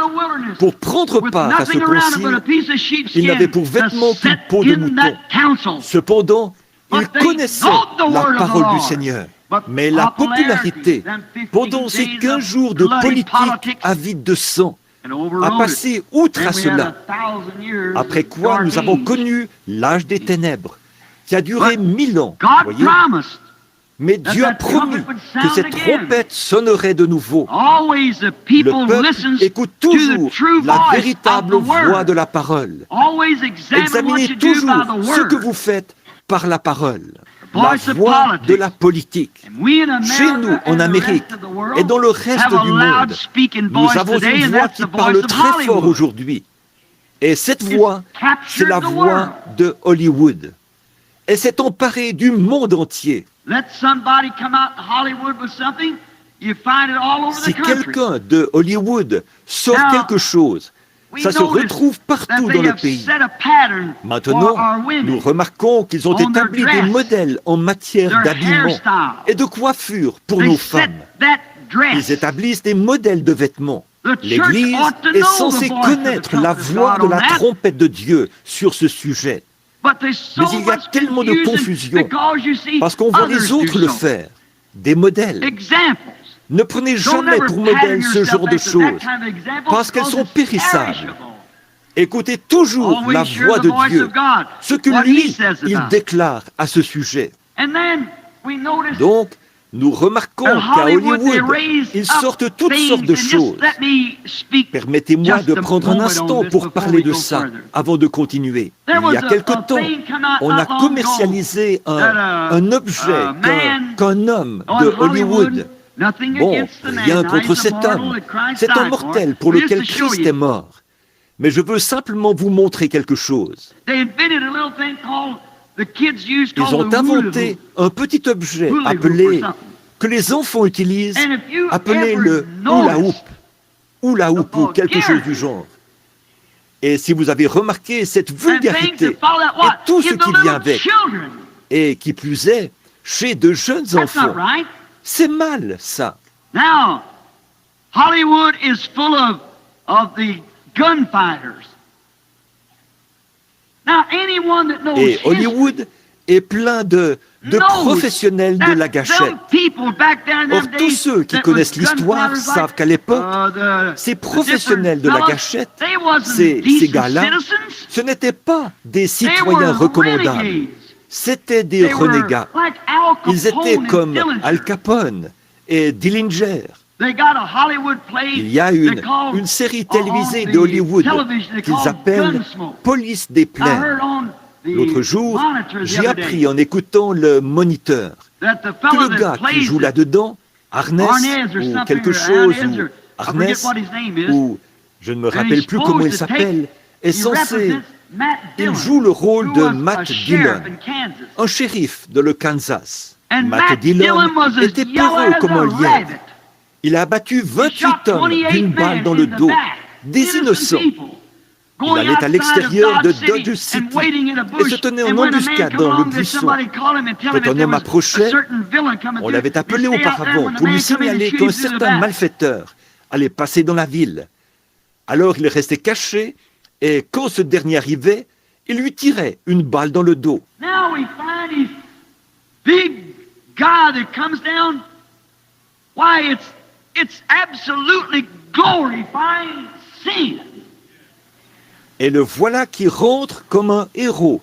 pour prendre part à ce concile, ils n'avaient pour vêtement qu'une peau de mouton. Cependant, ils connaissaient la parole du Seigneur. Mais la popularité, pendant ces 15 jours de politique avide de sang, a passé outre à cela. Après quoi, nous avons connu l'âge des ténèbres, qui a duré 1000 ans. Voyez. Mais Dieu a promis que cette trompette sonnerait de nouveau. Le peuple écoute toujours la véritable voix de la parole. Examinez toujours ce que vous faites par la parole. La voix de la politique. Chez nous, en Amérique, et dans le reste du monde, nous avons une voix qui parle très fort aujourd'hui. Et cette voix, c'est la voix de Hollywood. Elle s'est emparée du monde entier. Si quelqu'un de Hollywood sort quelque chose, ça se retrouve partout dans le pays. Maintenant, nous remarquons qu'ils ont établi des modèles en matière d'habillement et de coiffure pour nos femmes. Ils établissent des modèles de vêtements. L'Église est censée connaître la voix de la trompette de Dieu sur ce sujet. Mais il y a tellement de confusion parce qu'on voit les autres le faire. Des modèles. Ne prenez jamais pour modèle ce genre de choses, parce qu'elles sont périssables. Écoutez toujours la voix de Dieu, ce que lui, il déclare à ce sujet. Donc, nous remarquons qu'à Hollywood, ils sortent toutes sortes de choses. Permettez-moi de prendre un instant pour parler de ça, avant de continuer. Il y a quelque temps, on a commercialisé un objet qu'un homme de Hollywood. Bon, rien contre cet homme. C'est un mortel pour lequel Christ est mort. Mais je veux simplement vous montrer quelque chose. Ils ont inventé un petit objet que les enfants utilisent, appelé le hula hoop ou quelque chose du genre. Et si vous avez remarqué cette vulgarité et tout ce qui vient avec, et qui plus est, chez de jeunes That's not enfants. right. C'est mal, ça. Now, Hollywood is full of the gunfighters. Now, anyone that knows Et Hollywood est plein de professionnels de la gâchette. Or, tous ceux qui connaissent l'histoire savent qu'à l'époque, ces professionnels de la gâchette, ces gars-là, ce n'étaient pas des citoyens recommandables. C'étaient des renégats. Ils étaient comme Al Capone et Dillinger. Il y a une série télévisée de Hollywood qu'ils appellent Police des plaines. L'autre jour, j'ai appris en écoutant le moniteur que le gars qui joue là-dedans, Arnès ou quelque chose, ou Arnès, ou je ne me rappelle plus comment il s'appelle, est censé... Il joue le rôle de Matt Dillon, un shérif de le Kansas. Matt Dillon était peureux comme un lièvre. Il a abattu 28 hommes d'une balle dans le dos, des innocents. Il allait à l'extérieur de Dodge City et se tenait en embuscade dans le buisson. Quand un homme approchait, on l'avait appelé auparavant pour lui signaler qu'un certain malfaiteur allait passer dans la ville. Alors il restait caché et quand ce dernier arrivait, il lui tirait une balle dans le dos. Now we find this big guy that comes down. Why, it's absolutely glorifying sin. Et le voilà qui rentre comme un héros.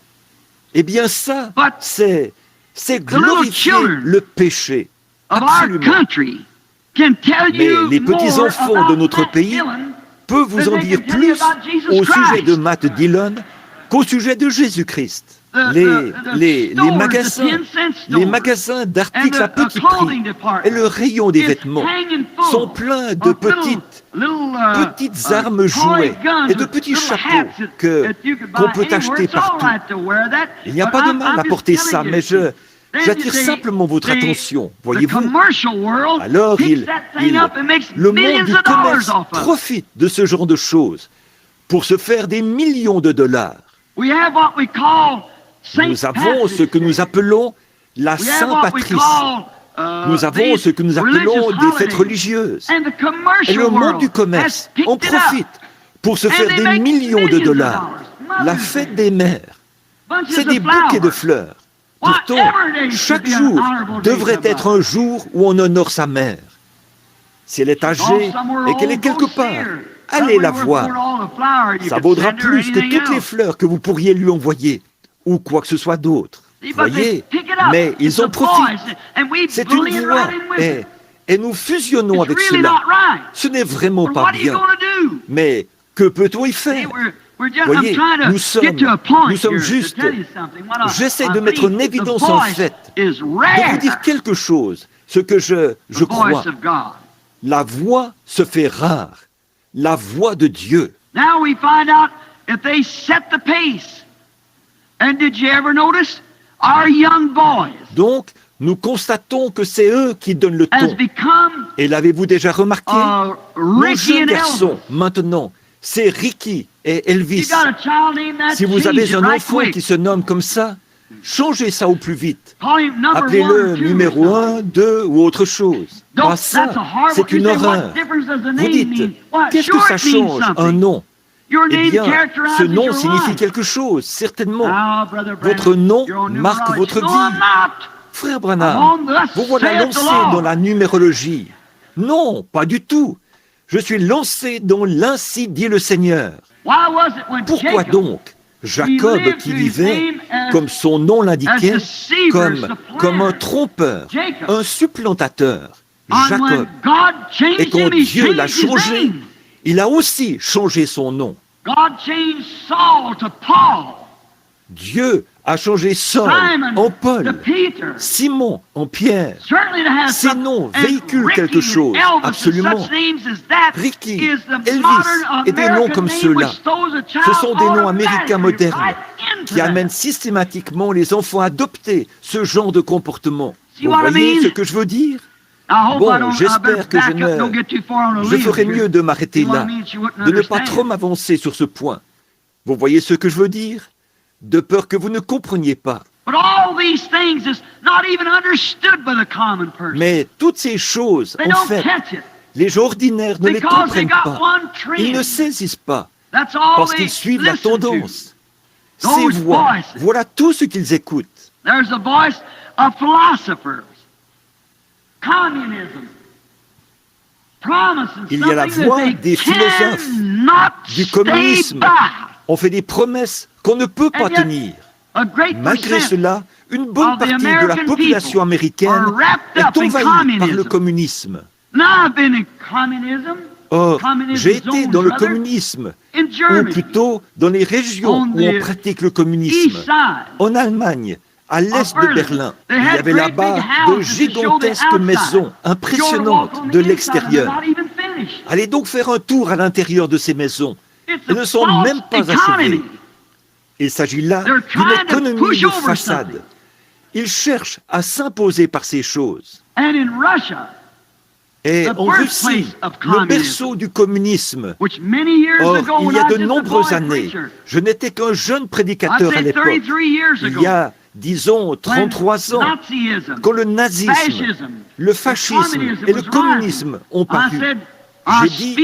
Eh bien ça, c'est glorifier le péché. Absolument. Mais les petits-enfants de notre pays peuvent vous en dire plus au sujet de Matt Dillon qu'au sujet de Jésus-Christ. Les magasins d'articles à petit prix et le rayon des vêtements sont pleins de petites armes jouets et de petits chapeaux qu'on peut acheter partout. Il n'y a pas de mal à porter ça, mais j'attire simplement votre attention, voyez-vous. Alors, le monde du commerce profite de ce genre de choses pour se faire des millions de dollars. Nous avons ce que nous appelons la Saint-Patrice. Nous avons ce que nous appelons des fêtes religieuses. Et le monde du commerce en profite pour se faire des millions de dollars. La fête des mères, c'est des bouquets de fleurs. Pourtant, chaque jour devrait être un jour où on honore sa mère. Si elle est âgée et qu'elle est quelque part, allez la voir. Ça vaudra plus que toutes les fleurs que vous pourriez lui envoyer, ou quoi que ce soit d'autre. Voyez, mais ils en profitent. C'est une voie, et nous fusionnons avec cela. Ce n'est vraiment pas bien. Mais que peut-on y faire? Voyez, nous sommes juste... J'essaie de mettre en évidence en fait, de vous dire quelque chose, ce que je crois. La voix se fait rare. La voix de Dieu. Now we find out if they set the pace. And did you ever notice our young boys? Donc, nous constatons que c'est eux qui donnent le ton. Et l'avez-vous déjà remarqué? Nos jeunes garçons, maintenant, c'est Ricky et Elvis. Si vous avez un enfant qui se nomme comme ça, changez ça au plus vite. Appelez-le numéro 1, 2 ou autre chose. Ah, ça, c'est une horreur. Vous dites, qu'est-ce que ça change, un nom? Eh bien, ce nom signifie quelque chose, certainement. Votre nom marque votre vie. Frère Branham, vous voilà lancé dans la numérologie. Non, pas du tout. Je suis lancé dans l'Ainsi dit le Seigneur. Pourquoi donc Jacob, qui vivait, comme son nom l'indiquait, comme un trompeur, un supplantateur, Jacob. Et quand Dieu l'a changé, il a aussi changé son nom. Dieu a changé Saul en Paul, Simon en Pierre. Ces noms véhiculent quelque chose, absolument. Ricky, Elvis et des noms comme ceux-là, ce sont des noms américains modernes qui amènent systématiquement les enfants à adopter ce genre de comportement. Vous voyez ce que je veux dire? Bon, j'espère que je ferai mieux de m'arrêter là, de ne pas trop m'avancer sur ce point. Vous voyez ce que je veux dire? De peur que vous ne compreniez pas. Mais toutes ces choses, en fait, les gens ordinaires ne les comprennent pas. Ils ne saisissent pas, parce qu'ils suivent la tendance. Ces voix, voilà tout ce qu'ils écoutent. There's a voice of philosophers, communism, promises. Il y a la voix des philosophes, du communisme. On fait des promesses qu'on ne peut pas tenir. Malgré cela, une bonne partie de la population américaine est envahie par le communisme. Or, j'ai été dans le communisme, ou plutôt dans les régions où on pratique le communisme. En Allemagne, à l'est de Berlin, il y avait là-bas de gigantesques maisons impressionnantes de l'extérieur. Allez donc faire un tour à l'intérieur de ces maisons. Elles ne sont même pas achevées. Il s'agit là d'une économie de façade. Ils cherchent à s'imposer par ces choses. Et en Russie, le berceau du communisme, or, il y a de nombreuses années, je n'étais qu'un jeune prédicateur à l'époque, il y a, disons, 33 ans, quand le nazisme, le fascisme et le communisme ont paru. J'ai dit,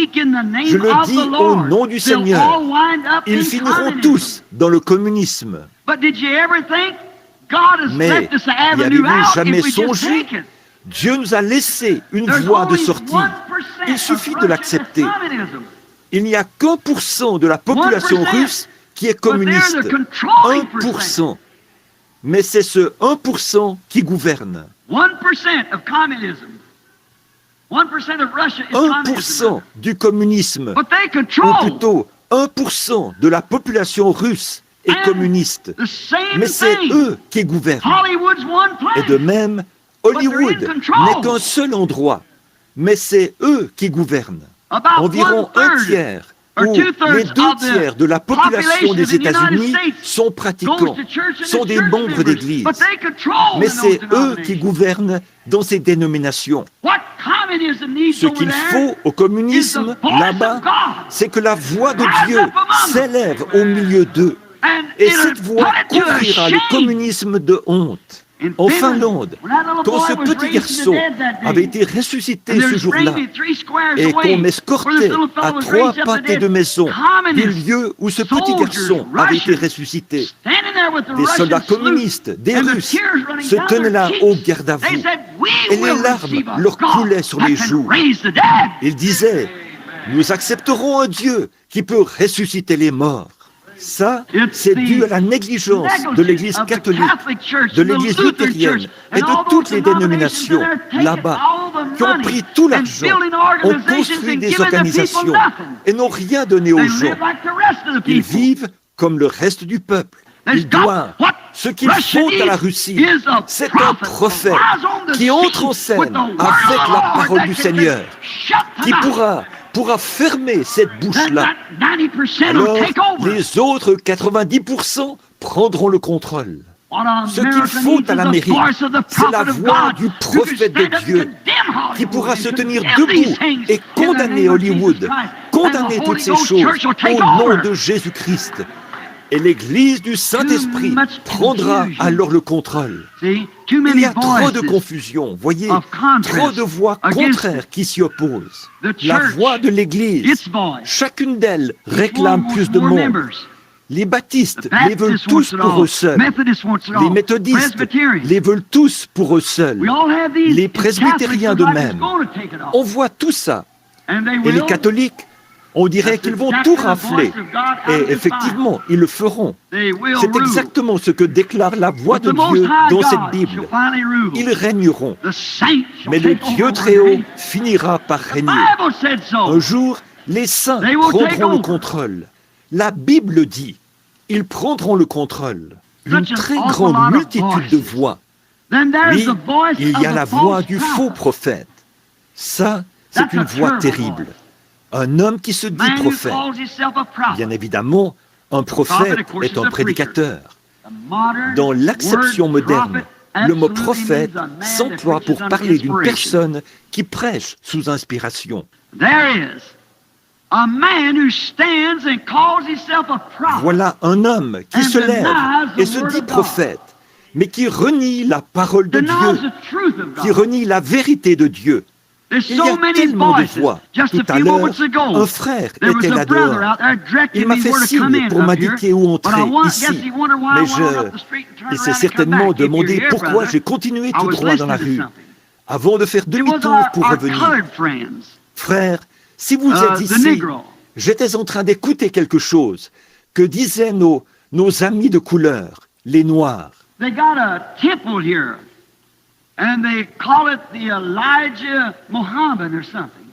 je le dis au nom du Seigneur, ils finiront tous dans le communisme. Mais y avez-vous jamais songé? Dieu nous a laissé une voie de sortie. Il suffit de l'accepter. Il n'y a qu'1% de la population russe qui est communiste. 1%. Mais c'est ce 1% qui gouverne. 1% du communisme, ou plutôt 1% de la population russe est communiste. Mais c'est eux qui gouvernent. Et de même, Hollywood n'est qu'un seul endroit, mais c'est eux qui gouvernent. Environ un tiers ou les 2 tiers de la population des États-Unis sont pratiquants, sont des membres d'Église. Mais c'est eux qui gouvernent dans ces dénominations. Ce qu'il faut au communisme, là-bas, c'est que la voix de Dieu s'élève au milieu d'eux. Et cette voix couvrira le communisme de honte. En Finlande, quand ce petit garçon avait été ressuscité ce jour-là et qu'on escortait à 3 pâtés de maison du lieu où ce petit garçon avait été ressuscité, des soldats communistes, des Russes, se tenaient là au garde à vous et les larmes leur coulaient sur les joues. Ils disaient, nous accepterons un Dieu qui peut ressusciter les morts. Ça, c'est dû à la négligence de l'Église catholique, de l'Église luthérienne et de toutes les dénominations là-bas qui ont pris tout l'argent, ont construit des organisations et n'ont rien donné aux gens. Ils vivent comme le reste du peuple. Ils doivent. Ce qu'ils font à la Russie, c'est un prophète qui entre en scène avec la parole du Seigneur, qui pourra fermer cette bouche-là. Alors, les autres 90% prendront le contrôle. Ce qu'il faut à l'Amérique, c'est la voix du prophète de Dieu qui pourra se tenir debout et condamner Hollywood, condamner toutes ces choses au nom de Jésus-Christ. Et l'Église du Saint-Esprit prendra alors le contrôle. Il y a trop de confusion, voyez, trop de voix contraires qui s'y opposent. La voix de l'Église, chacune d'elles réclame plus de monde. Les baptistes les veulent tous pour eux seuls. Les méthodistes les veulent tous pour eux seuls. Les presbytériens de même. On voit tout ça. Et les catholiques, on dirait qu'ils vont tout rafler. Et effectivement, ils le feront. C'est exactement ce que déclare la voix de Dieu dans cette Bible. Ils régneront. Mais le Dieu Très-Haut finira par régner. Un jour, les saints prendront le contrôle. La Bible dit, ils prendront le contrôle. Une très grande multitude de voix. Oui, il y a la voix du faux prophète. Ça, c'est une voix terrible. Un homme qui se dit prophète. Bien évidemment, un prophète est un prédicateur. Dans l'acception moderne, le mot prophète s'emploie pour parler d'une personne qui prêche sous inspiration. Voilà un homme qui se lève et se dit prophète, mais qui renie la parole de Dieu, qui renie la vérité de Dieu. Il y a tellement de voix. Tout à l'heure, un frère était là dehors. Il m'a fait signe pour m'indiquer où entrer, ici. Mais il s'est certainement demandé pourquoi j'ai continué tout droit dans la rue, avant de faire demi-tour pour revenir. Frère, si vous êtes ici, j'étais en train d'écouter quelque chose que disaient nos amis de couleur, les Noirs. They got a temple here, and they call it the Elijah Muhammad or something.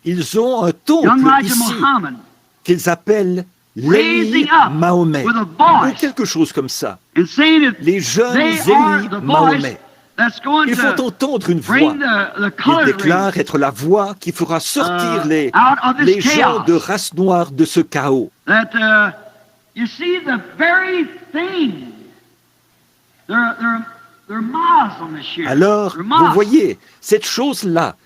Ils ont un temple ici qu'ils appellent l'Élie Mahomet, ou quelque chose comme ça. Les jeunes Élie Mahomet. Ils font entendre une voix. Ils déclarent être la voix qui fera sortir les gens de race noire de ce chaos. You see the very thing. They're Muslim this year. Alors, vous voyez, cette chose-là,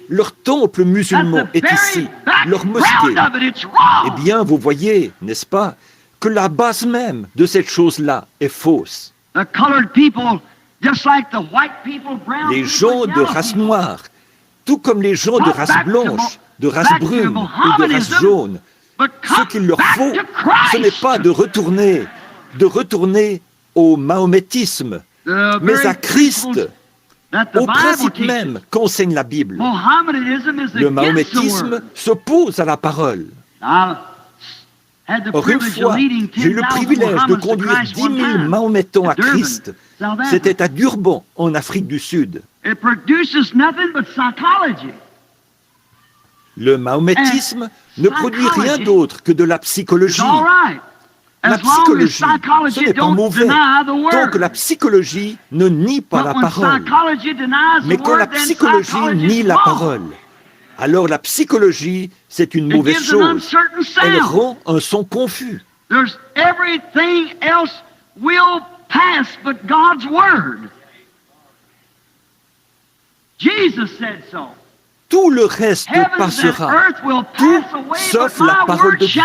leur temple musulman est ici, leur mosquée. Eh bien, vous voyez, n'est-ce pas, que la base même de cette chose-là est fausse. Les gens de race noire, tout comme les gens de race blanche, de race brune ou de race jaune, ce qu'il leur faut, ce n'est pas de retourner au mahométisme, mais à Christ, au principe même qu'enseigne la Bible. Le mahométisme s'oppose à la parole. Or, une fois, j'ai eu le privilège de conduire 10 000 Mahométans à Christ. C'était à Durban, en Afrique du Sud. Le mahométisme ne produit rien d'autre que de la psychologie. La psychologie, ce n'est pas mauvais, tant que la psychologie ne nie pas la parole. Mais quand la psychologie nie la parole, alors la psychologie, c'est une mauvaise chose. Elle rend un son confus. Tout le reste passera, tout sauf la parole de Dieu.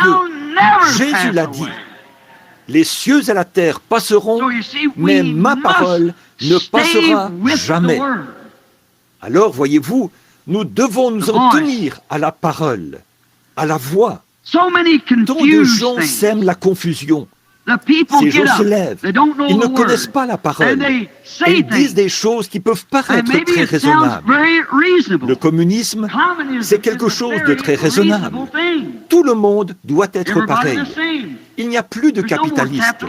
Jésus l'a dit. Les cieux et la terre passeront, mais ma parole ne passera jamais. Alors, voyez-vous, nous devons nous en tenir à la parole, à la voix. Tant de gens sèment la confusion. Ces gens se lèvent, ils ne connaissent pas la parole, et ils disent des choses qui peuvent paraître très raisonnables. Le communisme, c'est quelque chose de très raisonnable. Tout le monde doit être pareil. Il n'y a plus de capitalistes.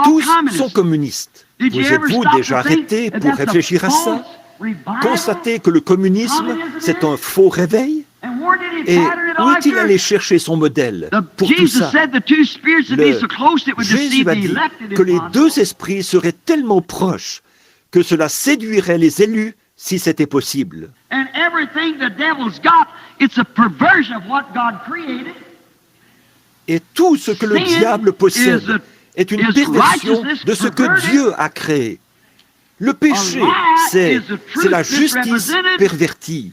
Tous sont communistes. Vous êtes-vous déjà arrêté pour réfléchir à ça? Constatez que le communisme, c'est un faux réveil? Et où est-il allé chercher son modèle pour tout ça? Jésus a dit que les deux esprits seraient tellement proches que cela séduirait les élus si c'était possible. Et tout ce que le diable possède est une perversion de ce que Dieu a créé. Le péché, c'est la justice pervertie.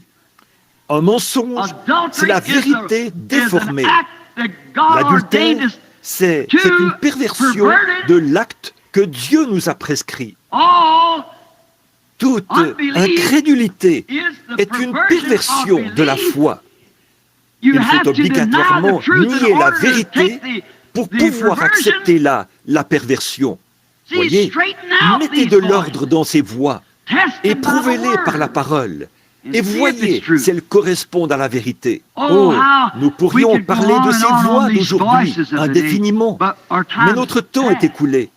Un mensonge, c'est la vérité déformée. L'adultère, c'est une perversion de l'acte que Dieu nous a prescrit. Toute incrédulité est une perversion de la foi. Il faut obligatoirement nier la vérité pour pouvoir accepter la perversion. Voyez, mettez de l'ordre dans ces voies, éprouvez-les par la parole, et voyez si elles correspondent à la vérité. Oh, nous pourrions parler de ces voies d'aujourd'hui indéfiniment, mais notre temps est écoulé.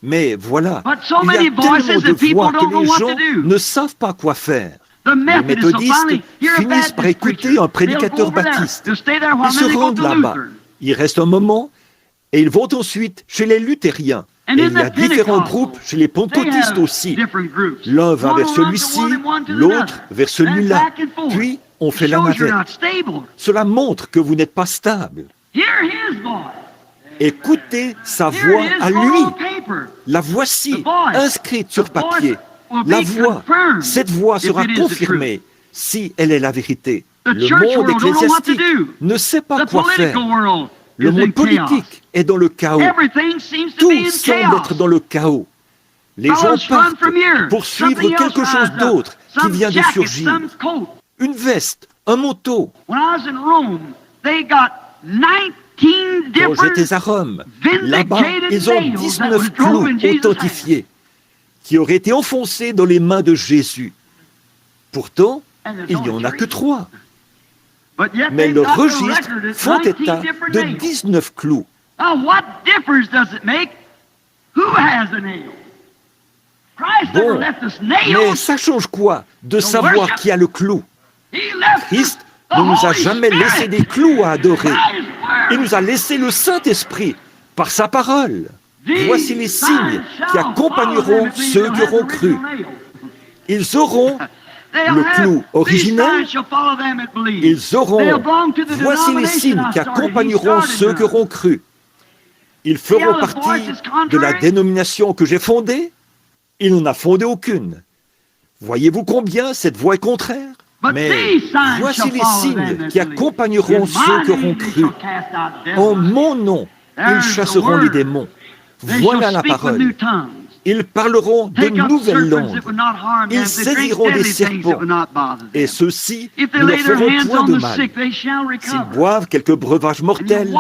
Mais voilà, il y a tellement de voies que les gens ne savent pas quoi faire. Les méthodistes finissent par écouter un prédicateur baptiste. Ils se rendent là-bas. Ils restent un moment et ils vont ensuite chez les luthériens. Et il y a différents groupes chez les pentecôtistes aussi. L'un va vers celui-ci, l'autre vers celui-là. Puis, on fait la navette. Cela montre que vous n'êtes pas stable. Écoutez sa voix à lui. La voici, inscrite sur papier. La voix, cette voix sera confirmée si elle est la vérité. Le monde ecclésiastique ne sait pas quoi faire. Le monde politique est dans le chaos. Tout semble être dans le chaos. Les gens partent pour suivre quelque chose d'autre qui vient de surgir. Une veste, un manteau. Quand j'étais à Rome, là-bas, ils ont 19 clous authentifiés qui auraient été enfoncés dans les mains de Jésus. Pourtant, il n'y en a que 3. Mais le registre font état de 19 clous. Bon, mais ça change quoi de savoir qui a le clou? Christ ne nous a jamais laissé des clous à adorer. Il nous a laissé le Saint-Esprit par sa parole. Voici les signes qui accompagneront ceux qui auront cru. Ils auront le clou originel. Ils auront, voici les signes qui accompagneront ceux qui auront cru. Ils feront partie de la dénomination que j'ai fondée. Il n'en a fondé aucune. Voyez-vous combien cette voie est contraire? Mais voici les signes qui accompagneront ceux qui auront cru. En mon nom, ils chasseront les démons. Voilà la parole. Ils parleront de nouvelles langues. Ils saisiront des serpents. Et ceux-ci ne leur feront point de mal. S'ils boivent quelques breuvages mortels,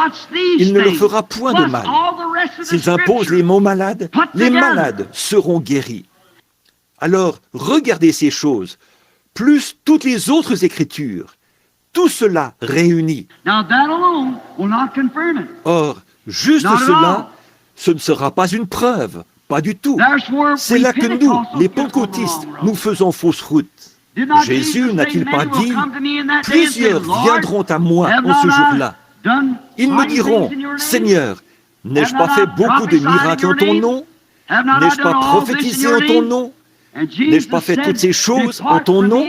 il ne leur fera point de mal. S'ils imposent les mains aux malades, les malades seront guéris. Alors, regardez ces choses, plus toutes les autres Écritures. Tout cela réuni. Or, juste cela, ce ne sera pas une preuve. Pas du tout. C'est là que nous, les pentecôtistes, nous faisons fausse route. Jésus n'a-t-il pas dit « Plusieurs viendront à moi en ce jour-là. Ils me diront « Seigneur, n'ai-je pas fait beaucoup de miracles en ton nom? N'ai-je pas prophétisé en ton nom? N'ai-je pas fait toutes ces choses en ton nom ?»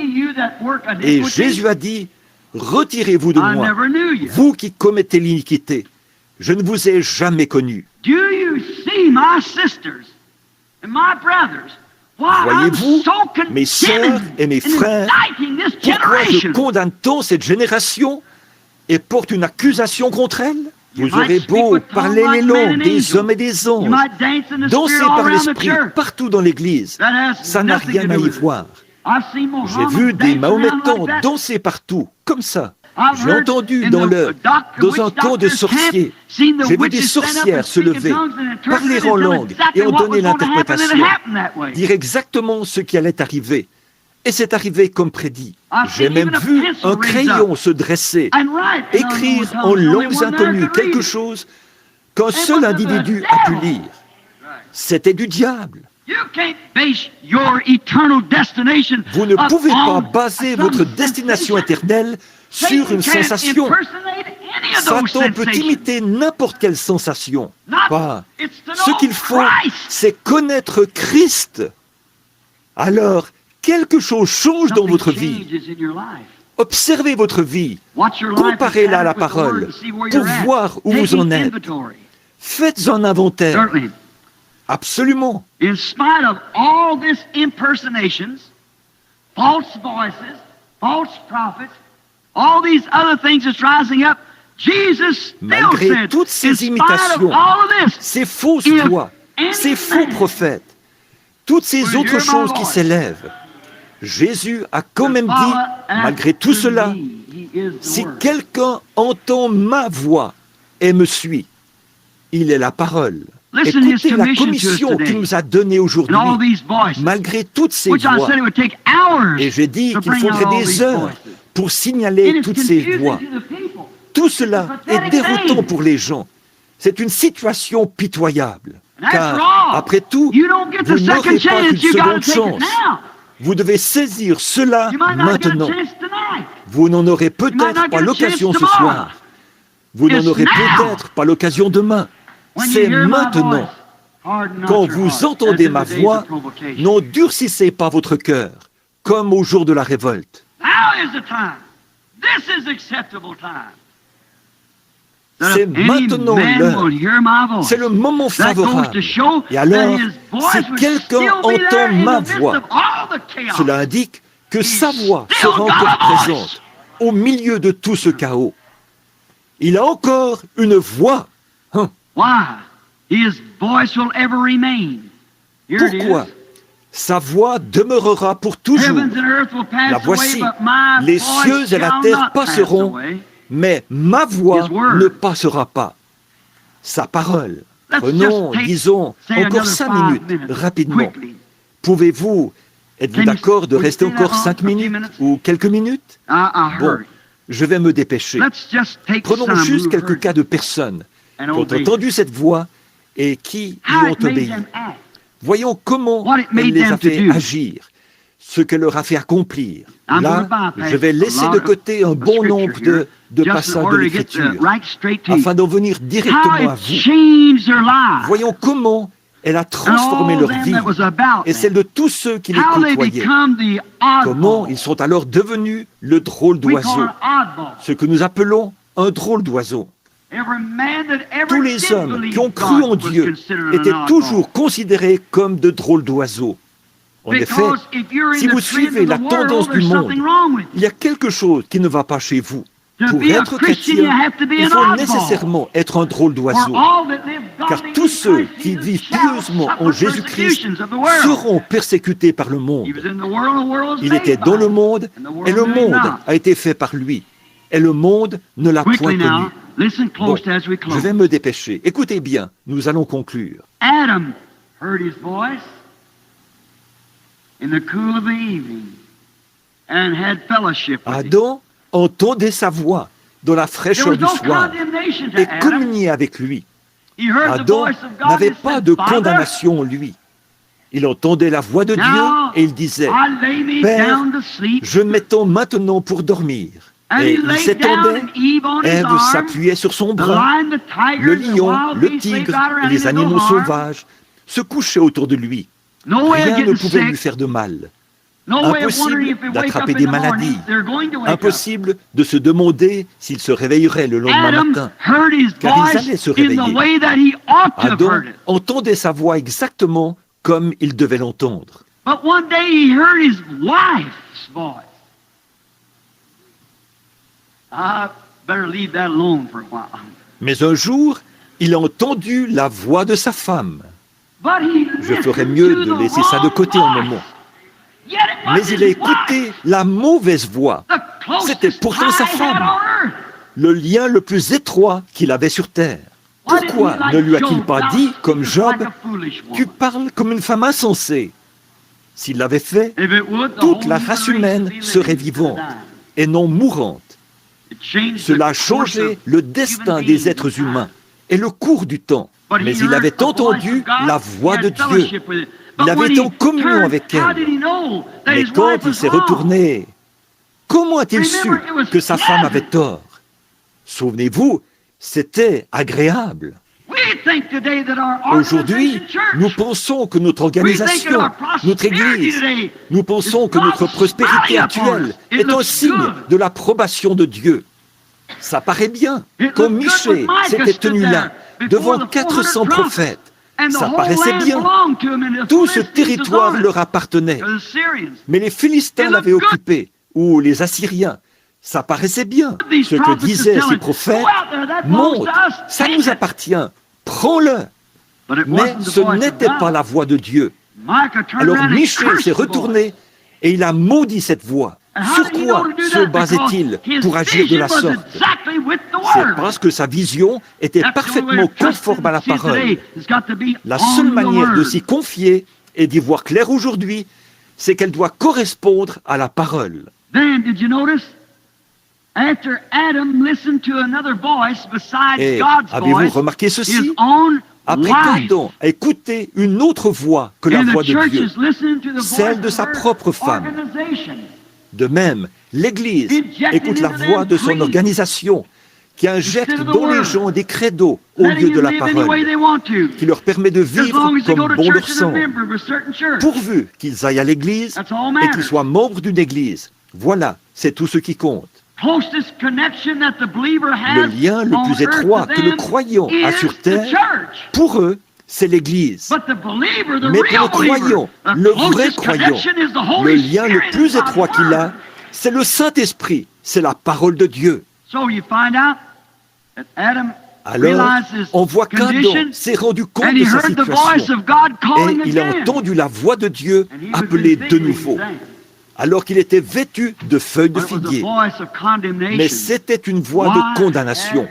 Et Jésus a dit « Retirez-vous de moi, vous qui commettez l'iniquité. Je ne vous ai jamais connu. » Voyez-vous, mes sœurs et mes frères, pourquoi je condamne tant cette génération et porte une accusation contre elle? Vous aurez beau parler les langues des hommes et des anges, danser par l'esprit partout dans l'église, ça n'a rien à y voir. J'ai vu des Mahométans danser partout, comme ça. J'ai entendu dans un camp de sorciers, j'ai vu des sorcières se lever, parler en langue et en donner l'interprétation, dire exactement ce qui allait arriver. Et c'est arrivé comme prédit. J'ai même vu un crayon se dresser, écrire en langues inconnues quelque chose qu'un seul individu a pu lire. C'était du diable. Vous ne pouvez pas baser votre destination éternelle sur une sensation. Satan peut imiter n'importe quelle sensation. Pas. Ce qu'il faut, c'est connaître Christ. Alors, quelque chose change dans votre vie. Observez votre vie. Comparez-la à la parole pour voir où vous en êtes. Faites un inventaire. Absolument. In spite of all this impersonations, false voices, false prophets, all these other things that's rising up, Jesus still malgré said, toutes ces imitations, ces fausses voix, ces faux prophètes, toutes ces autres choses qui s'élèvent, Jésus a quand même dit, malgré tout cela, si quelqu'un entend ma voix et me suit, il est la parole. Écoutez la commission qu'il nous a donnée aujourd'hui, malgré toutes ces voix. Et j'ai dit qu'il faudrait des heures pour signaler toutes ces voix. Tout cela est déroutant pour les gens. C'est une situation pitoyable. Car, après tout, vous n'aurez pas une seconde chance. Vous devez saisir cela maintenant. Vous n'en aurez peut-être pas l'occasion ce soir. Vous n'en aurez peut-être pas l'occasion demain. C'est maintenant. Quand vous entendez ma voix, n'endurcissez pas votre cœur, comme au jour de la révolte. C'est maintenant l'heure. C'est le moment favorable. Et alors, si quelqu'un entend ma voix, cela indique que sa voix sera encore présente au milieu de tout ce chaos. Il a encore une voix. Why? His voice will ever remain. Pourquoi? Sa voix demeurera pour toujours. La voici, les cieux et la terre passeront, mais ma voix ne passera pas. Sa parole. Prenons, disons, encore 5 minutes, rapidement. Pouvez-vous, êtes-vous d'accord de rester encore 5 minutes ou quelques minutes? Bon, je vais me dépêcher. Prenons juste quelques cas de personnes qui ont entendu cette voix et qui y ont obéi. Voyons comment elle les a fait agir, ce qu'elle leur a fait accomplir. Là, je vais laisser de côté un bon nombre de passages de l'Écriture, afin d'en venir directement à vous. Voyons comment elle a transformé leur vie et celle de tous ceux qui les côtoyaient. Comment ils sont alors devenus le drôle d'oiseau, ce que nous appelons un drôle d'oiseau. Tous les hommes qui ont cru en Dieu étaient toujours considérés comme de drôles d'oiseaux. En effet, si vous suivez la tendance du monde, il y a quelque chose qui ne va pas chez vous. Pour être chrétien, il faut nécessairement être un drôle d'oiseau. Car tous ceux qui vivent pieusement en Jésus-Christ seront persécutés par le monde. Il était dans le monde et le monde a été fait par lui. Et le monde ne l'a point connu. Bon, je vais me dépêcher. Écoutez bien, nous allons conclure. Adam heard his voice in the cool of the evening and had fellowship with him. Adam entendait sa voix dans la fraîcheur du soir et communiait avec lui. Adam n'avait pas de condamnation en lui. Il entendait la voix de Dieu et il disait, « Père, je m'étends maintenant pour dormir. » Et il s'étendait, Ève s'appuyait sur son bras, le lion, le tigre et les animaux sauvages se couchaient autour de lui. Rien ne pouvait lui faire de mal. Impossible d'attraper des maladies, impossible de se demander s'il se réveillerait le lendemain matin, car ils allaient se réveiller. Adam entendait sa voix exactement comme il devait l'entendre. But one day he heard his wife's voice. I better leave that alone for a while. Mais un jour, il a entendu la voix de sa femme. Je ferais mieux de laisser ça de côté un moment. Mais il a écouté la mauvaise voix. C'était pourtant sa femme, le lien le plus étroit qu'il avait sur terre. Pourquoi ne lui a-t-il pas dit, comme Job, « Tu parles comme une femme insensée » S'il l'avait fait, toute la race humaine serait vivante et non mourante. Cela a changé le destin des êtres humains et le cours du temps. Mais il avait entendu la voix de Dieu. Il avait été en communion avec elle. Mais quand il s'est retourné, comment a-t-il su que sa femme avait tort? Souvenez-vous, c'était agréable. Aujourd'hui, nous pensons que notre organisation, notre Église, nous pensons que notre prospérité actuelle est un signe de l'approbation de Dieu. Ça paraît bien, comme Michée s'était tenu là, devant 400 prophètes. Ça paraissait bien. Tout ce territoire leur appartenait. Mais les Philistins l'avaient occupé, ou les Assyriens. Ça paraissait bien. Ce que disaient ces prophètes, monte, ça nous appartient, prends-le. Mais ce n'était pas la voix de Dieu. Alors Michée s'est retourné et il a maudit cette voix. Sur quoi se basait-il pour agir de la sorte? C'est parce que sa vision était parfaitement conforme à la parole. La seule manière de s'y confier et d'y voir clair aujourd'hui, c'est qu'elle doit correspondre à la parole. Et avez-vous remarqué ceci? Après qu'Adam a écouté une autre voix que la voix de Dieu, celle de sa propre femme. De même, l'Église écoute la voix de son organisation qui injecte dans les gens des credos au lieu de la parole, qui leur permet de vivre comme bon leur semble, pourvu qu'ils aillent à l'Église et qu'ils soient membres d'une Église. Voilà, c'est tout ce qui compte. Le lien le plus étroit que le croyant a sur terre, pour eux, c'est l'Église. Mais pour le croyant, le vrai croyant, le lien le plus étroit qu'il a, c'est le Saint-Esprit, c'est la parole de Dieu. Alors, on voit qu'Adam s'est rendu compte de sa situation et il a entendu la voix de Dieu appeler de nouveau, alors qu'il était vêtu de feuilles de figuier. Mais c'était une voix de condamnation.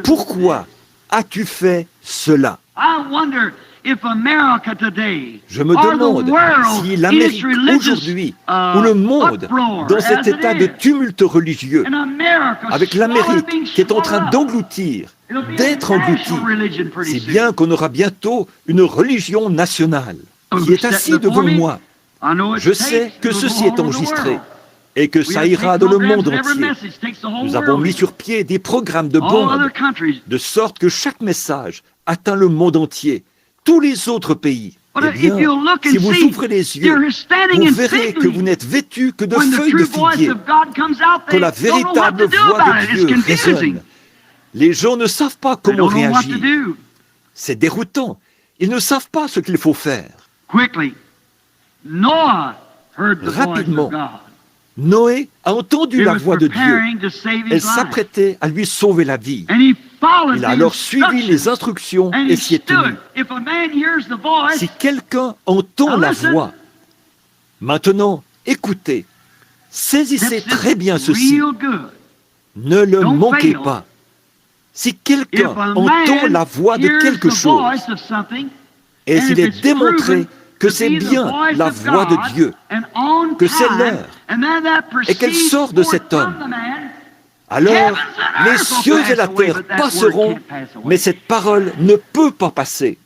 Pourquoi as-tu fait cela? Je me demande si l'Amérique aujourd'hui, ou le monde, dans cet état de tumulte religieux, avec l'Amérique qui est en train d'engloutir, d'être engloutie, si bien qu'on aura bientôt une religion nationale qui est assise devant moi. Je sais que ceci est enregistré et que ça ira dans le monde entier. Nous avons mis sur pied des programmes de bandes, de sorte que chaque message atteint le monde entier. Tous les autres pays. Eh bien, si vous ouvrez les yeux, vous verrez que vous n'êtes vêtus que de feuilles de figuier, que la véritable voix de Dieu résonne. Les gens ne savent pas comment réagir. C'est déroutant. Ils ne savent pas ce qu'il faut faire. Rapidement, Noé a entendu la voix de Dieu. Elle s'apprêtait à lui sauver la vie. Il a alors suivi les instructions et s'y est tenu. Si quelqu'un entend la voix, maintenant, écoutez, saisissez très bien ceci. Ne le manquez pas. Si quelqu'un entend la voix de quelque chose, et s'il est démontré que c'est bien la voix de Dieu, que c'est l'heure, et qu'elle sort de cet homme, alors les cieux et la terre passeront, mais cette parole ne peut pas passer.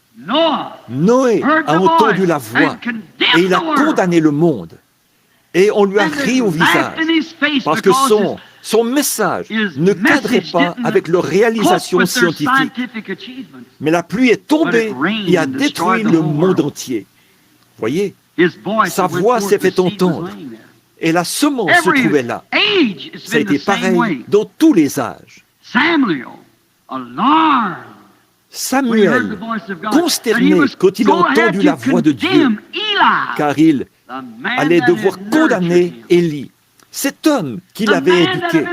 Noé a entendu la voix et il a condamné le monde. Et on lui a ri au visage parce que son message ne cadrait pas avec leur réalisation scientifique. Mais la pluie est tombée et a détruit le monde entier. Voyez, sa voix s'est fait entendre. Et la semence se trouvait là. Ça a été pareil dans tous les âges. Samuel, consterné quand il a entendu la voix de Dieu, car il allait devoir condamner Élie, cet homme qu'il avait éduqué,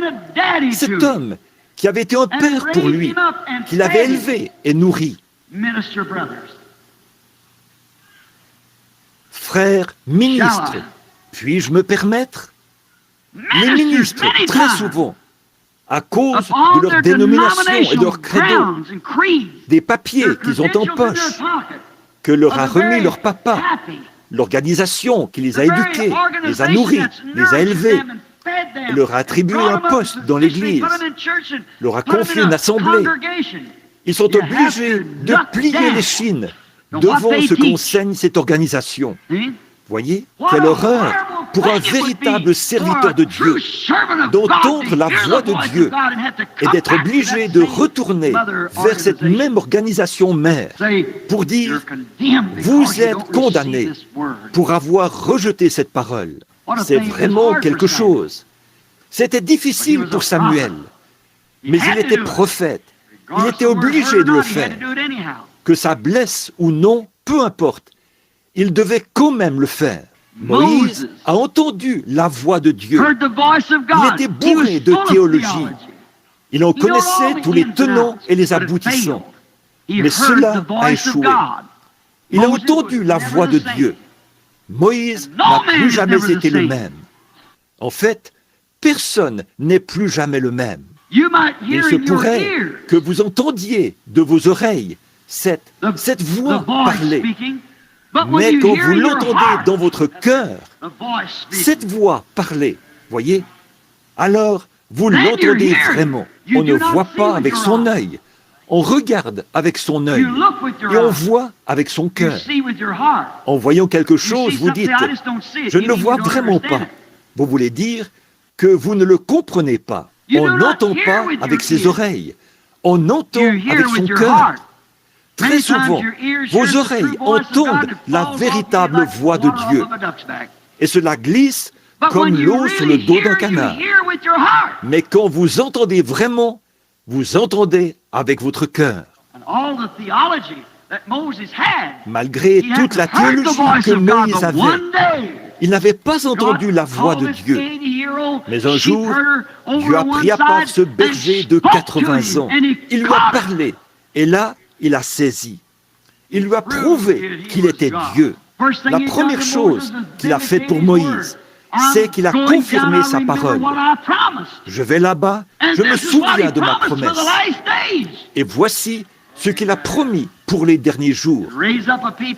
cet homme qui avait été un père pour lui, qu'il avait élevé et nourri. Frères ministres, puis-je me permettre? Les ministres, très souvent, à cause de leur dénomination et de leur credo, des papiers qu'ils ont en poche, que leur a remis leur papa, l'organisation qui les a éduqués, les a nourris, les a élevés, et leur a attribué un poste dans l'Église, leur a confié une assemblée. Ils sont obligés de plier l'échine devant ce qu'enseigne cette organisation. Voyez, quelle horreur pour un véritable serviteur de Dieu d'entendre la voix de Dieu et d'être obligé de retourner vers cette même organisation mère pour dire « Vous êtes condamnés pour avoir rejeté cette parole ». C'est vraiment quelque chose. C'était difficile pour Samuel, mais il était prophète. Il était obligé de le faire. Que ça blesse ou non, peu importe. Il devait quand même le faire. Moïse a entendu la voix de Dieu. Il était bourré de théologie. Il en connaissait tous les tenants et les aboutissants. Mais cela a échoué. Il a entendu la voix de Dieu. Moïse n'a plus jamais été le même. En fait, personne n'est plus jamais le même. Il se pourrait que vous entendiez de vos oreilles cette voix parler. Mais quand vous l'entendez dans votre cœur, cette voix parler, voyez, alors vous l'entendez vraiment. On ne voit pas avec son œil, on regarde avec son œil et on voit avec son cœur. En voyant quelque chose, vous dites « Je ne le vois vraiment pas ». Vous voulez dire que vous ne le comprenez pas. On n'entend pas avec ses oreilles, on entend avec son cœur. Très souvent, vos oreilles entendent la véritable voix de Dieu. Et cela glisse comme l'eau sur le dos d'un canard. Mais quand vous entendez vraiment, vous entendez avec votre cœur. Malgré toute la théologie que Moïse avait, il n'avait pas entendu la voix de Dieu. Mais un jour, Dieu a pris à part ce berger de 80 ans. Il lui a parlé. Et là, il a saisi. Il lui a prouvé qu'il était Dieu. La première chose qu'il a faite pour Moïse, c'est qu'il a confirmé sa parole. Je vais là-bas, je me souviens de ma promesse. Et voici ce qu'il a promis pour les derniers jours,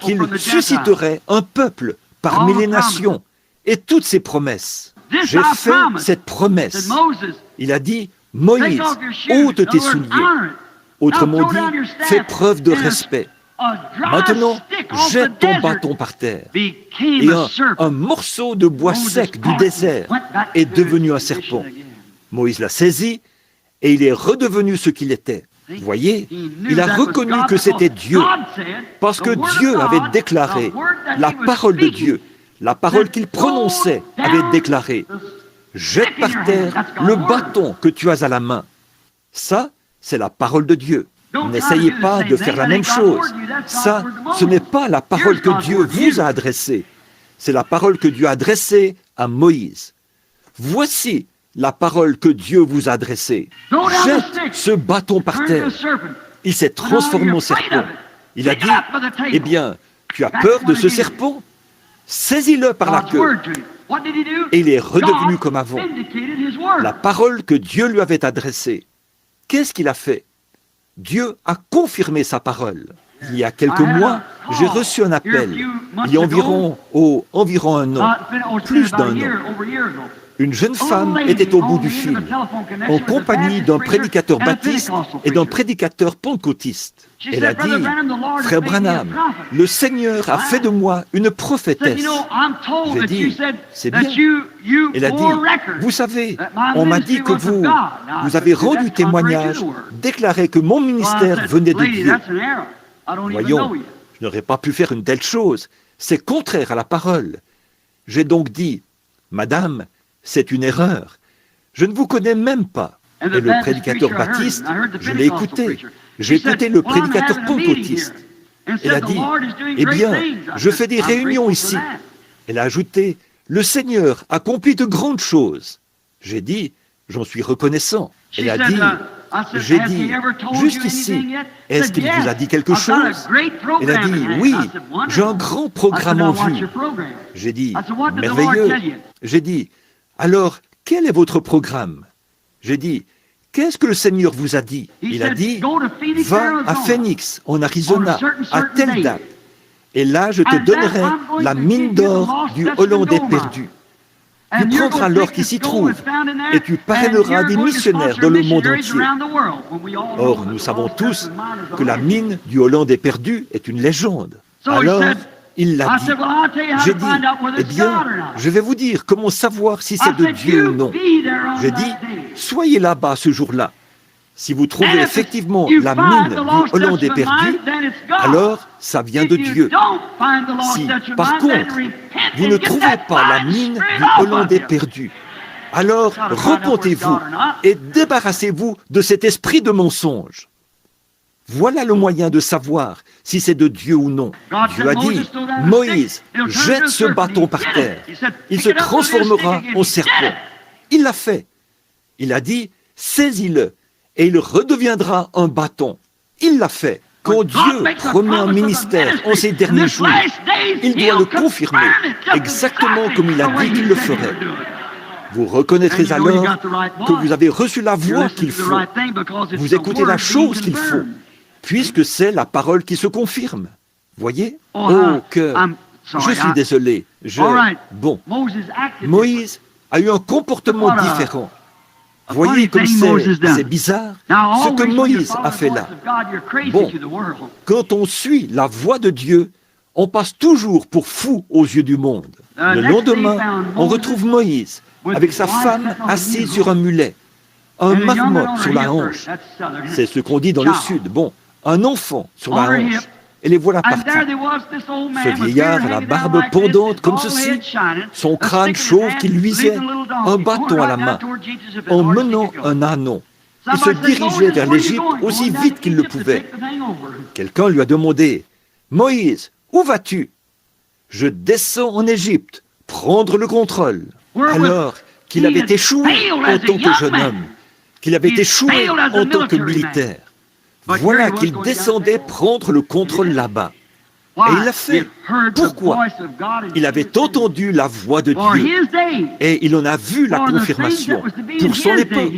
qu'il susciterait un peuple parmi les nations et toutes ses promesses. J'ai fait cette promesse. Il a dit, Moïse, ôte tes souliers. Autrement dit, fais preuve de respect. Maintenant, jette ton bâton par terre. Et un morceau de bois sec du désert est devenu un serpent. Moïse l'a saisi et il est redevenu ce qu'il était. Vous voyez, il a reconnu que c'était Dieu, parce que Dieu avait déclaré, la parole de Dieu, la parole qu'il prononçait avait déclaré, jette par terre le bâton que tu as à la main. Ça, c'est la parole de Dieu. N'essayez pas de faire la même chose. Ça, ce n'est pas la parole que Dieu vous a adressée. C'est la parole que Dieu a adressée à Moïse. Voici la parole que Dieu vous a adressée. Jette ce bâton par terre. Il s'est transformé en serpent. Il a dit, eh bien, tu as peur de ce serpent? Saisis-le par la queue. Et il est redevenu comme avant. La parole que Dieu lui avait adressée. Qu'est-ce qu'il a fait? Dieu a confirmé sa parole. Il y a quelques mois, j'ai reçu un appel, il y a environ un an, plus d'un an. Une jeune femme était au bout du fil, en compagnie d'un prédicateur baptiste et d'un prédicateur pentecôtiste. Elle a dit, « Frère Branham, le Seigneur a fait de moi une prophétesse. » J'ai dit, « C'est bien. » Elle a dit, « Vous savez, on m'a dit que vous avez rendu témoignage, déclaré que mon ministère venait de Dieu. » Voyons, je n'aurais pas pu faire une telle chose. C'est contraire à la parole. J'ai donc dit, « Madame, c'est une erreur. Je ne vous connais même pas. » Et le prédicateur baptiste, je l'ai écouté. J'ai écouté le prédicateur pentecôtiste. Elle a dit, « Eh bien, je fais des réunions ici. » Elle a ajouté, « Le Seigneur accomplit de grandes choses. » J'ai dit, « J'en suis reconnaissant. » Elle a dit, « J'ai dit, juste ici, est-ce qu'il vous a dit quelque chose? » Elle a dit, « Oui, j'ai un grand programme en vue. » J'ai dit, « Merveilleux. » J'ai dit, « Alors, quel est votre programme? » J'ai dit, « Qu'est-ce que le Seigneur vous a dit? » Il a dit, « Va à Phoenix, en Arizona, à telle date. Et là, je te donnerai la mine d'or du Hollandais perdu. Tu prendras l'or qui s'y trouve et tu parraineras des missionnaires dans le monde entier. » Or, nous savons tous que la mine du Hollandais perdu est une légende. Alors, il l'a dit. J'ai dit, eh bien, je vais vous dire comment savoir si c'est de Dieu ou non. J'ai dit, soyez là-bas ce jour-là. Si vous trouvez effectivement la mine du Hollandais perdu, alors ça vient de Dieu. Si, par contre, vous ne trouvez pas la mine du Hollandais perdu, alors repentez-vous et débarrassez-vous de cet esprit de mensonge. Voilà le moyen de savoir si c'est de Dieu ou non. Dieu a dit, Moïse, jette ce bâton par terre. Il se transformera en serpent. Il l'a fait. Il a dit, saisis-le et il redeviendra un bâton. Il l'a fait. Quand Dieu promet un ministère en ces derniers jours, il doit le confirmer exactement comme il a dit qu'il le ferait. Vous reconnaîtrez alors que vous avez reçu la voix qu'il faut. Vous écoutez la chose qu'il faut, puisque c'est la parole qui se confirme. Voyez? Oh, que je suis désolé. Bon, Moïse a eu un comportement différent. Voyez comme c'est bizarre ce que Moïse a fait là. Bon, quand on suit la voix de Dieu, on passe toujours pour fou aux yeux du monde. Le lendemain, on retrouve Moïse avec sa femme assise sur un mulet, un marmotte sur la hanche. C'est ce qu'on dit dans le sud. Bon, un enfant sur la hanche. Et les voilà partis. Ce vieillard à la barbe pendante comme ceci, son crâne chauve qui luisait, un bâton à la main, en menant un ânon. Il se dirigeait vers l'Égypte aussi vite qu'il le pouvait. Quelqu'un lui a demandé, « Moïse, où vas-tu ?»« Je descends en Égypte, prendre le contrôle. » Alors qu'il avait échoué en tant que jeune homme, qu'il avait échoué en tant que militaire. Voilà qu'il descendait prendre le contrôle là-bas. Et il l'a fait. Pourquoi? Il avait entendu la voix de Dieu et il en a vu la confirmation pour son époque.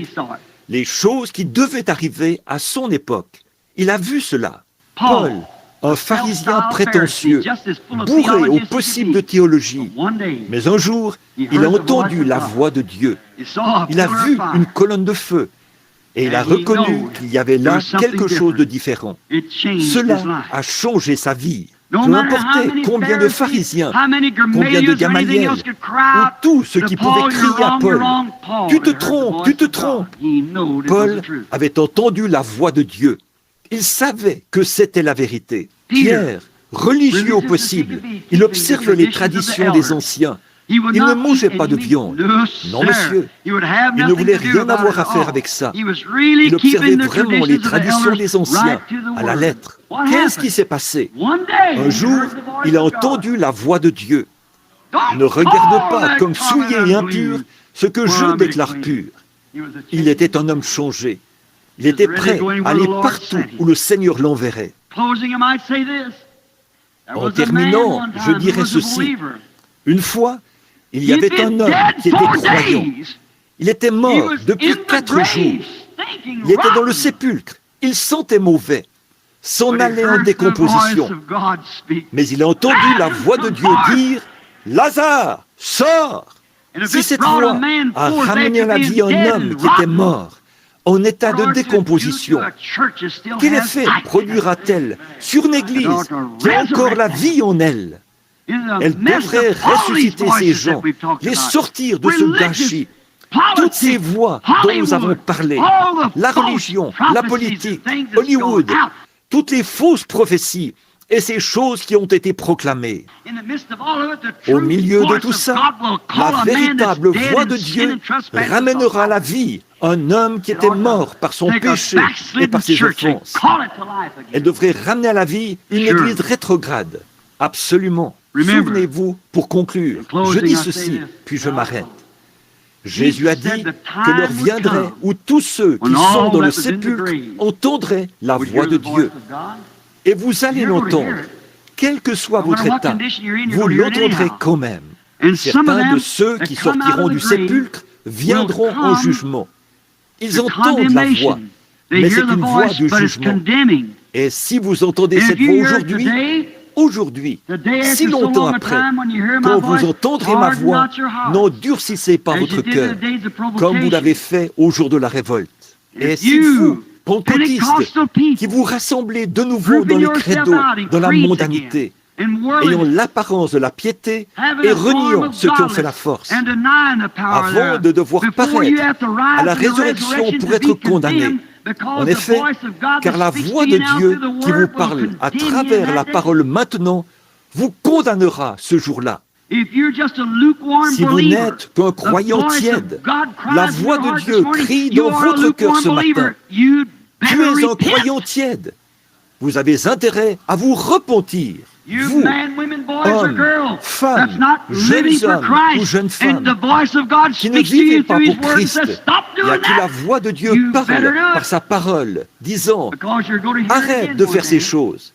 Les choses qui devaient arriver à son époque. Il a vu cela. Paul, un pharisien prétentieux, bourré au possible de théologie, mais un jour, il a entendu la voix de Dieu. Il a vu une colonne de feu et il a reconnu qu'il y avait là quelque chose de différent. Cela a changé sa vie. Peu importait combien de pharisiens, combien de Gamaliel, ou tous ceux qui pouvaient crier à Paul, « Tu te trompes, tu te trompes !» Paul avait entendu la voix de Dieu. Il savait que c'était la vérité. Pierre, religieux au possible, il observait les traditions des anciens. Il ne mangeait pas de viande. Non, monsieur. Il ne voulait rien avoir à faire avec ça. Il observait vraiment les traditions des anciens, à la lettre. Qu'est-ce qui s'est passé? Un jour, il a entendu la voix de Dieu. Ne regarde pas comme souillé et impur ce que je déclare pur. Il était un homme changé. Il était prêt à aller partout où le Seigneur l'enverrait. En terminant, je dirais ceci. Une fois, il y avait un homme qui était croyant. Il était mort depuis 4 jours. Il était dans le sépulcre. Il sentait mauvais, s'en allait en décomposition. Mais il a entendu la voix de Dieu dire « Lazare, sors !» Si cette voix a ramené à la vie un homme qui était mort, en état de décomposition, quel effet produira-t-elle sur une église qui a encore la vie en elle? Elle devrait ressusciter ces gens, les sortir de ce gâchis. Toutes ces voix dont nous avons parlé, la religion, la politique, Hollywood, toutes les fausses prophéties et ces choses qui ont été proclamées. Au milieu de tout ça, la véritable voix de Dieu ramènera à la vie un homme qui était mort par son péché et par ses offenses. Elle devrait ramener à la vie une église rétrograde. Absolument. Souvenez-vous, pour conclure, je dis ceci, puis je m'arrête. Jésus a dit que l'heure viendrait où tous ceux qui sont dans le sépulcre entendraient la voix de Dieu. Et vous allez l'entendre, quel que soit votre état, vous l'entendrez quand même. Certains de ceux qui sortiront du sépulcre viendront en jugement. Ils entendent la voix, mais c'est une voix de jugement. Et si vous entendez cette voix aujourd'hui, si longtemps après, quand vous entendrez ma voix, n'endurcissez pas votre cœur, comme vous l'avez fait au jour de la révolte. Et si vous, pentecôtistes, qui vous rassemblez de nouveau dans les credos, dans la mondanité, ayant l'apparence de la piété et reniant ceux qui ont fait la force, avant de devoir paraître à la résurrection pour être condamnés. En effet, car la voix de Dieu qui vous parle à travers la parole maintenant vous condamnera ce jour-là. Si vous n'êtes qu'un croyant tiède, la voix de Dieu crie dans votre cœur ce matin. Tu es un croyant tiède. Vous avez intérêt à vous repentir. Vous, hommes, femmes, jeunes hommes ou jeunes femmes, qui ne vivez pas pour Christ, et à qui la voix de Dieu parle par sa parole, disant « Arrête de faire ces choses ».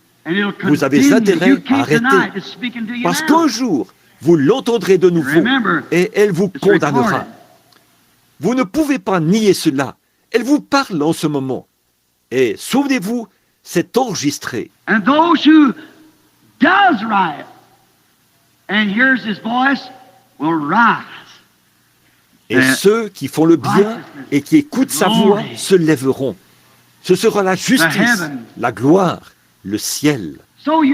Vous avez intérêt à arrêter, parce qu'un jour, vous l'entendrez de nouveau, et elle vous condamnera. Vous ne pouvez pas nier cela. Elle vous parle en ce moment. Et souvenez-vous, c'est enregistré. Does right and hears his voice will rise. Et ceux qui font le bien et qui écoutent sa voix se lèveront. Ce sera la justice, la gloire, le ciel. Donc,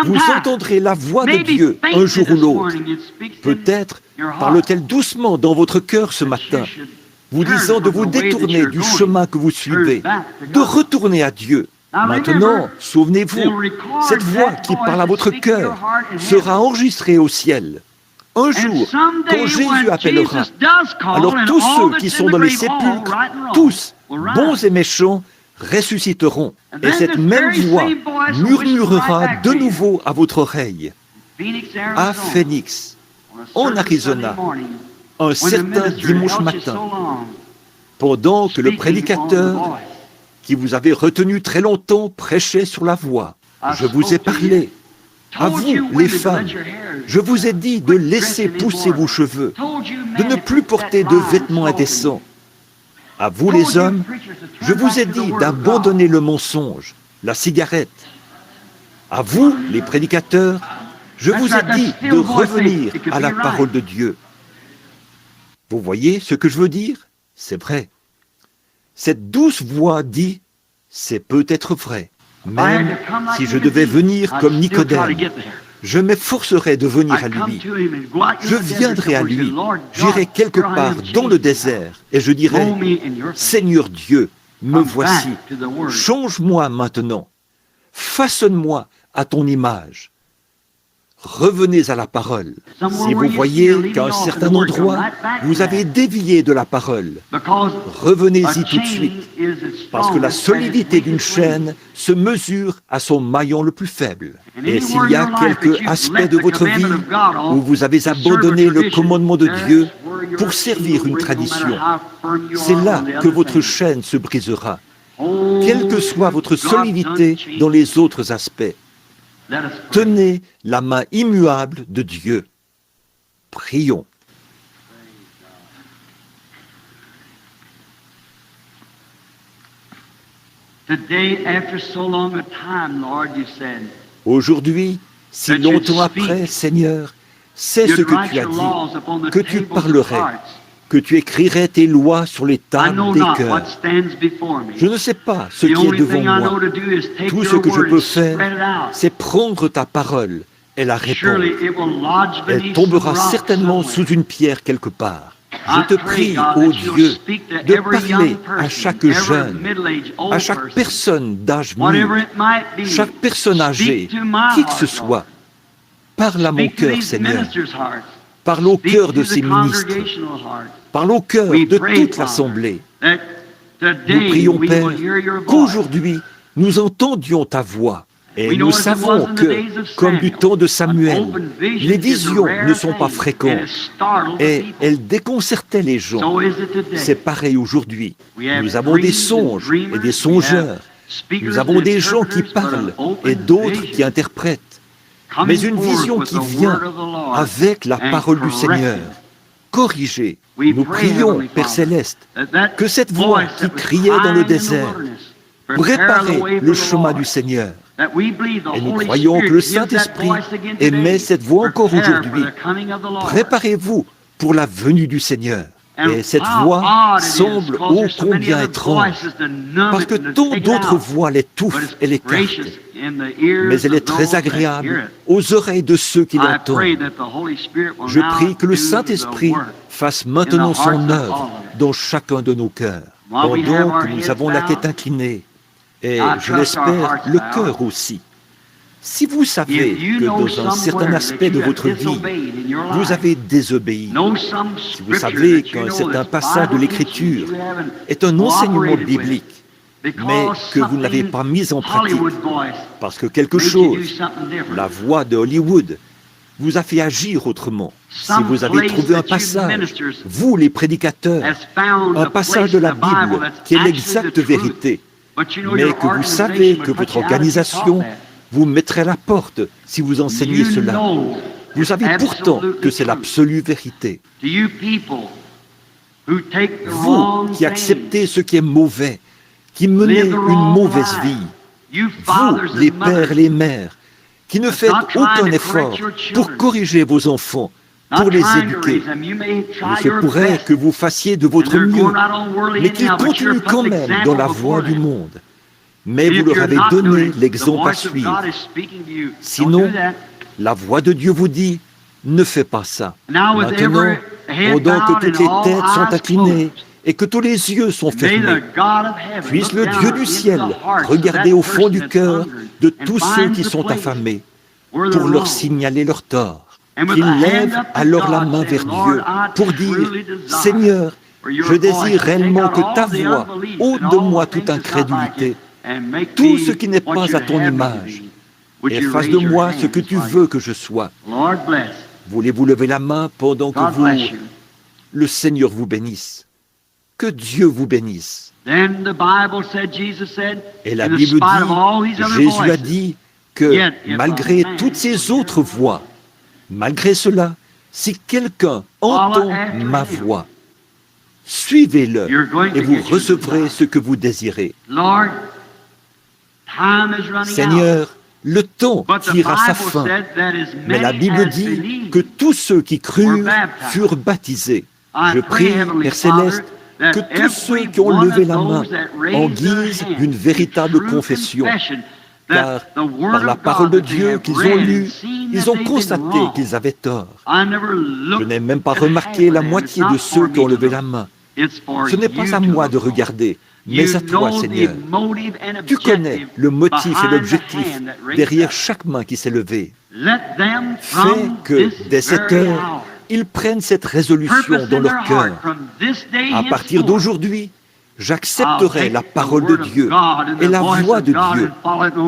vous entendrez la voix de Dieu un jour ou l'autre. Peut-être parle-t-elle doucement dans votre cœur ce matin, vous disant de vous détourner du chemin que vous suivez, de retourner à Dieu. Maintenant, souvenez-vous, cette voix qui parle à votre cœur sera enregistrée au ciel. Un jour, quand Jésus appellera, alors tous ceux qui sont dans les sépulcres, tous, bons et méchants, ressusciteront. Et cette même voix murmurera de nouveau à votre oreille. À Phoenix, en Arizona, un certain dimanche matin, pendant que le prédicateur qui vous avait retenu très longtemps prêchait sur la voie, je vous ai parlé. À vous, les femmes, je vous ai dit de laisser pousser vos cheveux, de ne plus porter de vêtements indécents. À vous, les hommes, je vous ai dit d'abandonner le mensonge, la cigarette. À vous, les prédicateurs, je vous ai dit de revenir à la parole de Dieu. Vous voyez ce que je veux dire? C'est vrai. Cette douce voix dit, c'est peut-être vrai. Même si je devais venir comme Nicodème, je m'efforcerais de venir à lui. Je viendrai à lui, j'irai quelque part dans le désert et je dirai, Seigneur Dieu, me voici, change-moi maintenant, façonne-moi à ton image. Revenez à la parole. Si vous voyez qu'à un certain endroit, vous avez dévié de la parole, revenez-y tout de suite, parce que la solidité d'une chaîne se mesure à son maillon le plus faible. Et s'il y a quelque aspect de votre vie où vous avez abandonné le commandement de Dieu pour servir une tradition, c'est là que votre chaîne se brisera, quelle que soit votre solidité dans les autres aspects. Tenez la main immuable de Dieu. Prions. Aujourd'hui, si longtemps après, Seigneur, c'est ce que tu as dit, que tu parlerais, que tu écrirais tes lois sur les tables des cœurs. Je ne sais pas ce qui est devant moi. Tout ce que je peux faire, c'est prendre ta parole et la répandre. Elle tombera certainement sous une pierre quelque part. Je te prie, ô Dieu, de parler à chaque jeune, à chaque personne d'âge mûr, chaque personne âgée, qui que ce soit. Parle à mon cœur, Seigneur. Parle au cœur de ces ministres. Parle au cœur de toute l'Assemblée. Nous prions, Père, qu'aujourd'hui, nous entendions ta voix. Et nous savons que, comme du temps de Samuel, les visions ne sont pas fréquentes et elles déconcertaient les gens. C'est pareil aujourd'hui. Nous avons des songes et des songeurs. Nous avons des gens qui parlent et d'autres qui interprètent. Mais une vision qui vient avec la parole du Seigneur. Corrigez. Nous prions, Père Céleste, que cette voix qui criait dans le désert, préparez le chemin du Seigneur. Et nous croyons que le Saint-Esprit émet cette voix encore aujourd'hui. Préparez-vous pour la venue du Seigneur. Et cette voix semble ô combien étrange, parce que tant d'autres voix l'étouffent et l'écartent. Mais elle est très agréable aux oreilles de ceux qui l'entendent. Je prie que le Saint-Esprit fasse maintenant son œuvre dans chacun de nos cœurs. Pendant que nous avons la tête inclinée, et je l'espère, le cœur aussi. Si vous savez que dans un certain aspect de votre vie, vous avez désobéi, si vous savez qu'un certain passage de l'Écriture est un enseignement biblique, mais que vous ne l'avez pas mis en pratique, parce que quelque chose, la voix de Hollywood, vous a fait agir autrement. Si vous avez trouvé un passage, vous les prédicateurs, un passage de la Bible qui est l'exacte vérité, mais que vous savez que votre organisation vous mettrait à la porte si vous enseignez cela. Vous savez pourtant que c'est l'absolue vérité. Vous qui acceptez ce qui est mauvais, qui menez une mauvaise vie, vous, les pères et les mères, qui ne faites aucun effort pour corriger vos enfants, pour les éduquer. Il se pourrait que vous fassiez de votre mieux, mais qu'ils continuent quand même dans la voie du monde. Mais vous leur avez donné l'exemple à suivre. Sinon, la voix de Dieu vous dit, ne fais pas ça. Maintenant, pendant que toutes les têtes sont inclinées et que tous les yeux sont fermés, puisse le Dieu du ciel regarder au fond du cœur de tous ceux qui sont affamés pour leur signaler leur tort. qu'il lève alors la main vers Dieu pour dire « Seigneur, je désire réellement que ta voix ôte de moi toute incrédulité, tout ce qui n'est pas à ton image, et fasse de moi ce que tu veux que je sois. » Voulez-vous lever la main pendant que le Seigneur vous bénisse? Que Dieu vous bénisse. Et la Bible dit, Jésus a dit que malgré toutes ces autres voix, malgré cela, si quelqu'un entend ma voix, suivez-le et vous recevrez ce que vous désirez. Seigneur, le temps tire à sa fin, mais la Bible dit que tous ceux qui crurent furent baptisés. Je prie, Père Céleste, que tous ceux qui ont levé la main en guise d'une véritable confession, car par la parole de Dieu qu'ils ont lue, ils ont constaté qu'ils avaient tort. Je n'ai même pas remarqué la moitié de ceux qui ont levé la main. Ce n'est pas à moi de regarder, mais à toi, Seigneur. Tu connais le motif et l'objectif derrière chaque main qui s'est levée. Fais que, dès cette heure, ils prennent cette résolution dans leur cœur. À partir d'aujourd'hui, j'accepterai la parole de Dieu et la voix de Dieu.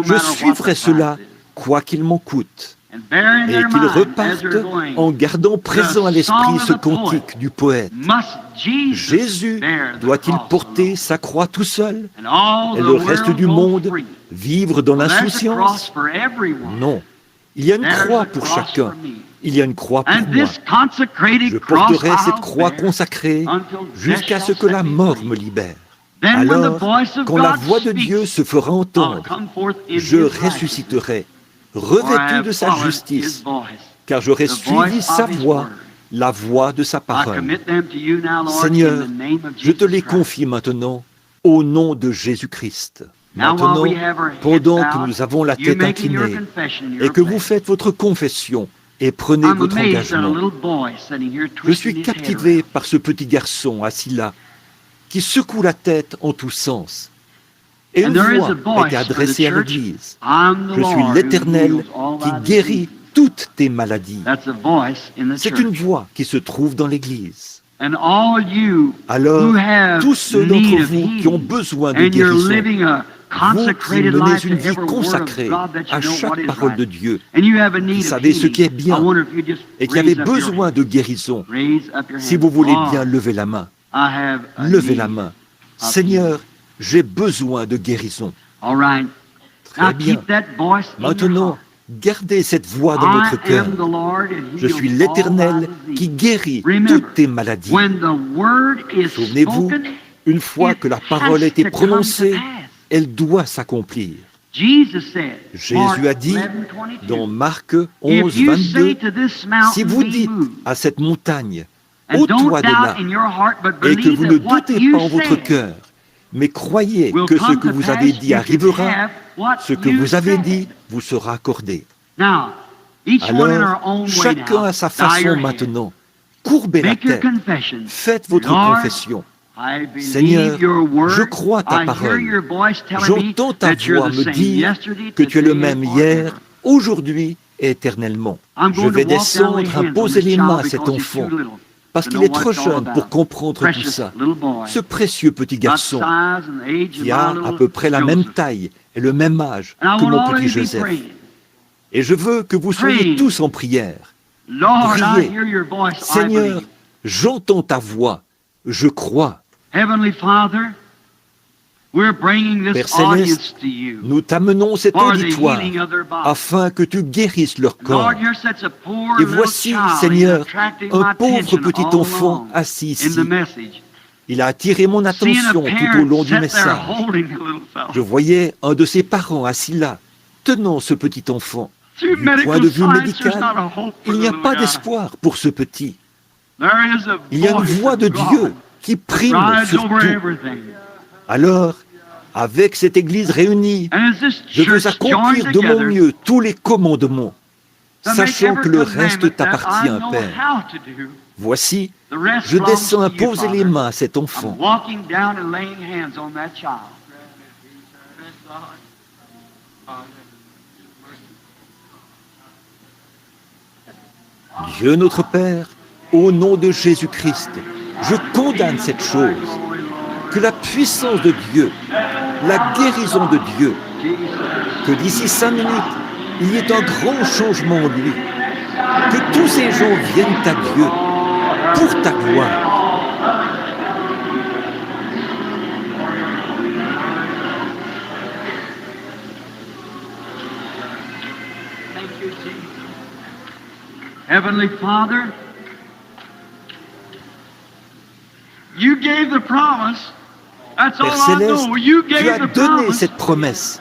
Je suivrai cela, quoi qu'il m'en coûte. Et qu'ils repartent en gardant présent à l'esprit ce cantique du poète. Jésus doit-il porter sa croix tout seul et le reste du monde vivre dans l'insouciance? Non, il y a une croix pour chacun. Il y a une croix pour moi. Je porterai cette croix consacrée jusqu'à ce que la mort me libère. Alors, quand la voix de Dieu se fera entendre, je ressusciterai, revêtu de sa justice, car j'aurai suivi sa voix, la voix de sa parole. Seigneur, je te les confie maintenant, au nom de Jésus-Christ. Maintenant, pendant que nous avons la tête inclinée et que vous faites votre confession et prenez votre engagement, je suis captivé par ce petit garçon assis là, qui secoue la tête en tous sens. Et une voix est adressée à l'Église. Je suis l'Éternel qui guérit toutes tes maladies. C'est une voix qui se trouve dans l'Église. Alors, tous ceux d'entre vous qui ont besoin de guérison, vous qui menez une vie consacrée à chaque parole de Dieu, qui savez ce qui est bien et qui avez besoin de guérison, si vous voulez bien lever la main, levez la main. Seigneur, j'ai besoin de guérison. Très bien. Maintenant, gardez cette voix dans votre cœur. Je suis l'Éternel qui guérit toutes tes maladies. Souvenez-vous, une fois que la parole a été prononcée, elle doit s'accomplir. Jésus a dit dans Marc 11, 22, « Si vous dites à cette montagne, ôte-toi de là, et que vous ne doutez pas en votre cœur, mais croyez que ce que vous avez dit arrivera, ce que vous avez dit vous sera accordé. » Alors, chacun à sa façon maintenant, courbez la tête, faites votre confession. Seigneur, je crois ta parole. J'entends ta voix me dire que tu es le même hier, aujourd'hui et éternellement. Je vais descendre imposer les mains à cet enfant, parce qu'il est trop jeune pour comprendre tout ça. Ce précieux petit garçon qui a à peu près la même taille et le même âge que mon petit Joseph. Et je veux que vous soyez tous en prière. Priez. Seigneur, j'entends ta voix. Je crois. Père Céleste, nous t'amenons cet auditoire afin que tu guérisses leur corps. Et voici, Seigneur, un pauvre petit enfant assis ici. Il a attiré mon attention tout au long du message. Je voyais un de ses parents assis là, tenant ce petit enfant. Du point de vue médical, il n'y a pas d'espoir pour ce petit. Il y a une voix de Dieu qui prime sur tout. Alors, avec cette Église réunie, je veux accomplir de mon mieux tous les commandements, sachant que le reste t'appartient, Père. Voici, je descends imposer les mains à cet enfant. Dieu notre Père, au nom de Jésus-Christ, je condamne cette chose, que la puissance de Dieu, la guérison de Dieu, que d'ici 5 minutes, il y ait un grand changement en lui, que tous ces gens viennent à Dieu pour ta gloire. Heavenly Father, you gave the promise. That's all Père I Céleste, know. You tu as gave the donné promise. cette promesse.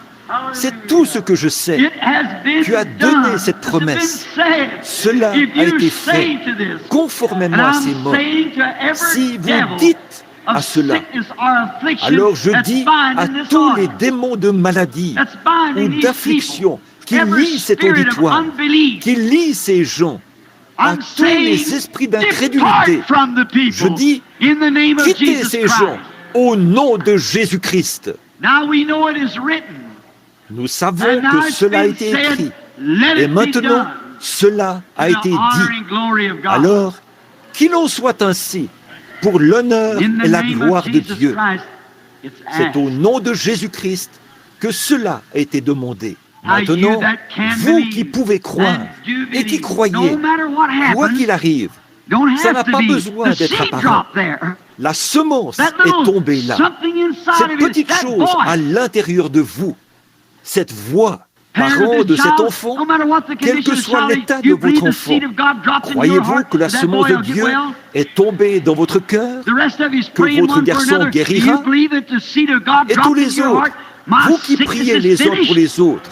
C'est tout ce que je sais. It has been Tu as donné done. cette It's been promesse. said. Cela If a you été say fait to this, conformément and à ces I'm mots. saying to every Si vous devil dites à of cela, sickness or affliction alors je that's dis bind à in this tous les audience, démons de maladie that's binding ou these d'affliction people, qui every lient cet spirit of auditoire, unbelief, qui lient ces gens, à I'm tous saying, les esprits depart d'incrédulité, from the people je dis, in the name of quittez Jesus ces Christ. gens au nom de Jésus-Christ. Now we know it is written. Nous savons And now que it's cela a been été said, écrit. let Et it be maintenant, done. cela a To the été honor dit. and glory of God. Alors, qu'il en soit ainsi, pour l'honneur In the et la name gloire of de Jesus Dieu. Christ, it's C'est asked. au nom de Jésus-Christ que cela a été demandé. Now you Maintenant, that can vous believe qui pouvez croire and do et qui believe, croyez, no matter what quoi happens, qu'il arrive, don't ça have n'a to pas be. besoin The d'être seed apparent. drop there. La semence That est little tombée là. something inside Cette of it, petite that chose à voice. l'intérieur de vous, cette voix, Parent parent of de this cet child, enfant, no matter what the quel condition que of soit child, l'état de you believe votre the enfant, seed of God dropped in your croyez-vous heart, que la that semence boy de will get Dieu well? est tombée dans votre cœur, The rest of you's que praying votre one for garçon another. Do guérira? you believe that the seed of God et tous dropped in les your autres, heart? My vous qui sickness priez is les uns pour finished. les autres,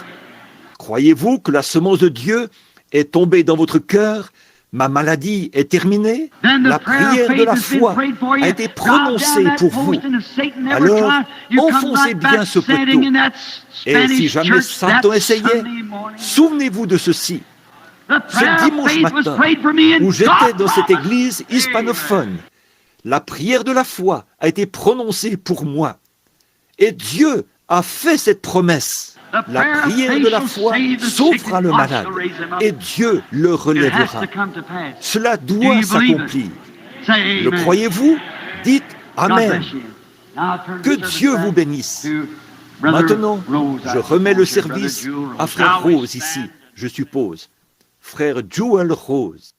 croyez-vous que la semence de Dieu est tombée dans votre cœur? Ma maladie est terminée? Then the La prayer of prière de faith la has been foi prayed for you. a été Drop down prononcée that pour vous. post, and if Satan never Alors, tried, you come enfoncez right bien back ce standing poteau. in that Et Spanish si jamais church Satan that essayait, Sunday morning. souvenez-vous de ceci. The Ce prayer of dimanche faith was matin, prayed for me, and où j'étais God dans cette promised. église hispanophone, la prière de la foi a été prononcée pour moi. Et Dieu a fait cette promesse. La prière de la foi sauvera le malade et Dieu le It has relèvera. to come to pass. Cela Do doit you believe s'accomplir. it? Say Le amen. croyez-vous? Dites God Amen. bless you. Now I turn Que the service Dieu back vous bénisse. to Brother Maintenant, Rose, I je remets le suppose, or Brother service Jewel Rose. à Frère Now we Rose stand. ici, je suppose. Frère Joel Rose.